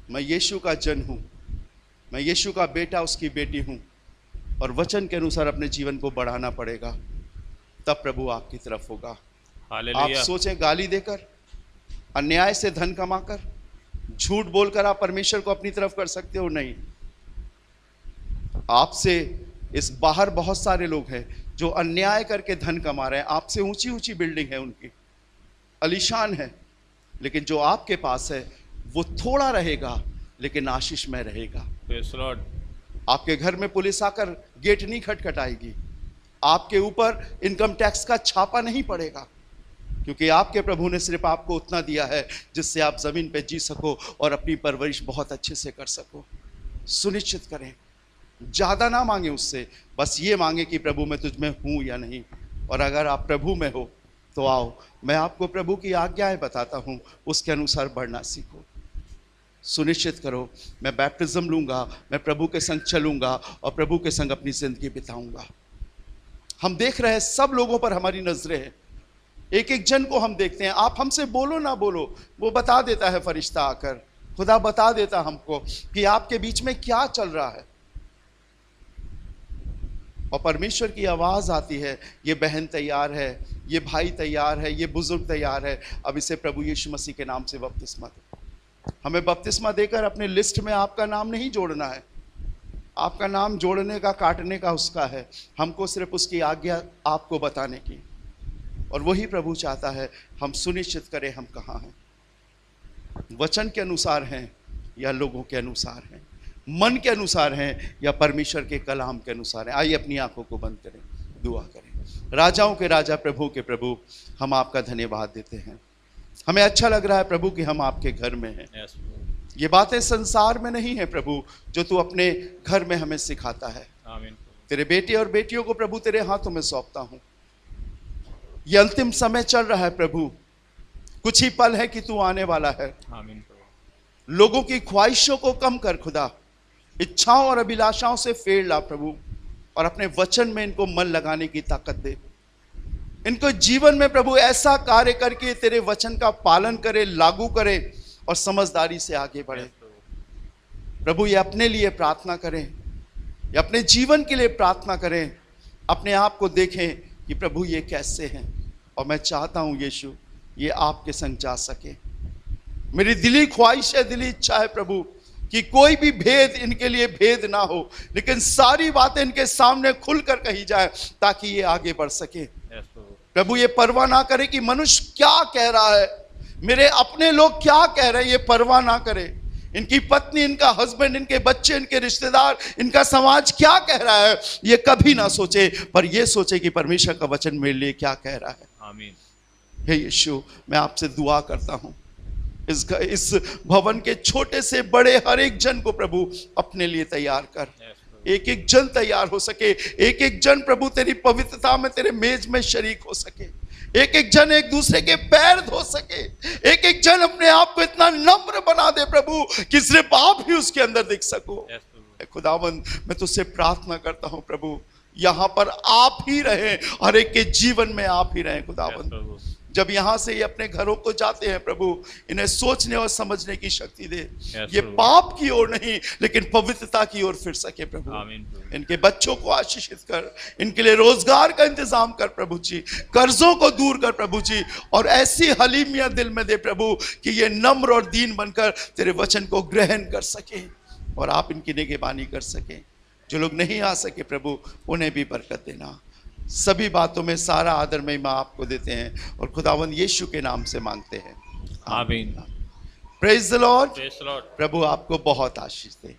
मैं यीशु का जन हूं, मैं यीशु का बेटा, उसकी बेटी हूं, और वचन के अनुसार अपने जीवन को बढ़ाना पड़ेगा, तब प्रभु आपकी तरफ होगा। आप सोचें गाली देकर, अन्याय से धन कमाकर, झूठ बोलकर आप परमेश्वर को अपनी तरफ कर सकते हो? नहीं। आपसे इस बाहर बहुत सारे लोग हैं जो अन्याय करके धन कमा रहे हैं। आपसे ऊंची ऊंची बिल्डिंग है उनकी, अलीशान है, लेकिन जो आपके पास है वो थोड़ा रहेगा लेकिन आशीष में रहेगा। Praise the Lord. आपके घर में पुलिस आकर गेट नहीं खटखटाएगी, आपके ऊपर इनकम टैक्स का छापा नहीं पड़ेगा, क्योंकि आपके प्रभु ने सिर्फ आपको उतना दिया है जिससे आप जमीन पे जी सको और अपनी परवरिश बहुत अच्छे से कर सको। सुनिश्चित करें, ज़्यादा ना मांगे उससे, बस ये मांगे कि प्रभु मैं तुझ में हूँ या नहीं। और अगर आप प्रभु में हो तो आओ, मैं आपको प्रभु की आज्ञाएं बताता हूँ, उसके अनुसार बढ़ना सीखो। सुनिश्चित करो मैं बैप्टिज्म लूँगा, मैं प्रभु के संग चलूँगा और प्रभु के संग अपनी ज़िंदगी बिताऊँगा। हम देख रहे हैं, सब लोगों पर हमारी नजरें हैं, एक एक जन को हम देखते हैं। आप हमसे बोलो ना बोलो, वो बता देता है फरिश्ता आकर, खुदा बता देता हमको कि आपके बीच में क्या चल रहा है। और परमेश्वर की आवाज़ आती है, ये बहन तैयार है, ये भाई तैयार है, ये बुजुर्ग तैयार है, अब इसे प्रभु यीशु मसीह के नाम से बपतिस्मा दो। हमें बपतिस्मा देकर अपने लिस्ट में आपका नाम नहीं जोड़ना है, आपका नाम जोड़ने का काटने का उसका है, हमको सिर्फ उसकी आज्ञा आपको बताने की। और वही प्रभु चाहता है हम सुनिश्चित करें हम कहाँ हैं, वचन के अनुसार हैं या लोगों के अनुसार हैं, मन के अनुसार हैं या परमेश्वर के कलाम के अनुसार हैं। आइए अपनी आंखों को बंद करें, दुआ करें। राजाओं के राजा, प्रभु के प्रभु, हम आपका धन्यवाद देते हैं। हमें अच्छा लग रहा है प्रभु कि हम आपके घर में हैं। Yes, ये बातें संसार में नहीं है प्रभु, जो तू अपने घर में हमें सिखाता है। आमीन। तेरे बेटे और बेटियों को प्रभु तेरे हाथों में सौंपता हूं। ये अंतिम समय चल रहा है प्रभु, कुछ ही पल है कि तू आने वाला है। आमीन। लोगों की ख्वाहिशों को कम कर खुदा, इच्छाओं और अभिलाषाओं से फेर ला प्रभु, और अपने वचन में इनको मन लगाने की ताकत दे। इनको जीवन में प्रभु ऐसा कार्य करके तेरे वचन का पालन करे, लागू करे और समझदारी से आगे बढ़े। प्रभु ये अपने लिए प्रार्थना करें, ये अपने जीवन के लिए प्रार्थना करें, अपने आप को देखें कि प्रभु ये कैसे हैं। और मैं चाहता हूं यीशु ये आपके संग जा सके। मेरी दिली ख्वाहिश है, दिली इच्छा है प्रभु कि कोई भी भेद इनके लिए भेद ना हो, लेकिन सारी बातें इनके सामने खुलकर कही जाए ताकि ये आगे बढ़ सके। प्रभु ये परवाह ना करे कि मनुष्य क्या कह रहा है, मेरे अपने लोग क्या कह रहे हैं, ये परवाह ना करे। इनकी पत्नी, इनका हस्बैंड, इनके बच्चे, इनके रिश्तेदार, इनका समाज क्या कह रहा है, ये कभी ना सोचे, पर ये सोचे कि परमेश्वर का वचन मेरे लिए क्या कह रहा है। आमीन। हे यीशु, मैं आपसे दुआ करता हूं, इस भवन के छोटे से बड़े हर एक जन को प्रभु अपने लिए तैयार कर। एक एक जन तैयार हो सके, एक एक जन प्रभु तेरी पवित्रता में, तेरे मेज में शरीक हो सके, एक एक जन एक दूसरे के पैर धो सके, एक एक जन अपने आप को इतना नम्र बना दे प्रभु कि सिर्फ आप ही उसके अंदर दिख सको। खुदावंद, मैं तुझसे प्रार्थना करता हूं प्रभु, यहां पर आप ही रहे, हर एक के जीवन में आप ही रहे। खुदावंद, जब यहां से ये अपने घरों को जाते हैं प्रभु, इन्हें सोचने और समझने की शक्ति दे। ये पाप की ओर नहीं लेकिन पवित्रता की ओर फिर सके प्रभु। इनके बच्चों को आशीषित कर, इनके लिए रोजगार का इंतजाम कर प्रभु जी, कर्जों को दूर कर प्रभु जी, और ऐसी हलीमियत दिल में दे प्रभु कि ये नम्र और दीन बनकर तेरे वचन को ग्रहण कर सके और आप इनकी निगहबानी कर सके। जो लोग नहीं आ सके प्रभु, उन्हें भी बरकत देना। सभी बातों में सारा आदर महिमा आपको देते हैं और खुदावंद यीशु के नाम से मांगते हैं। आमीन। Praise the Lord. Praise the Lord. प्रभु आपको बहुत आशीष दे।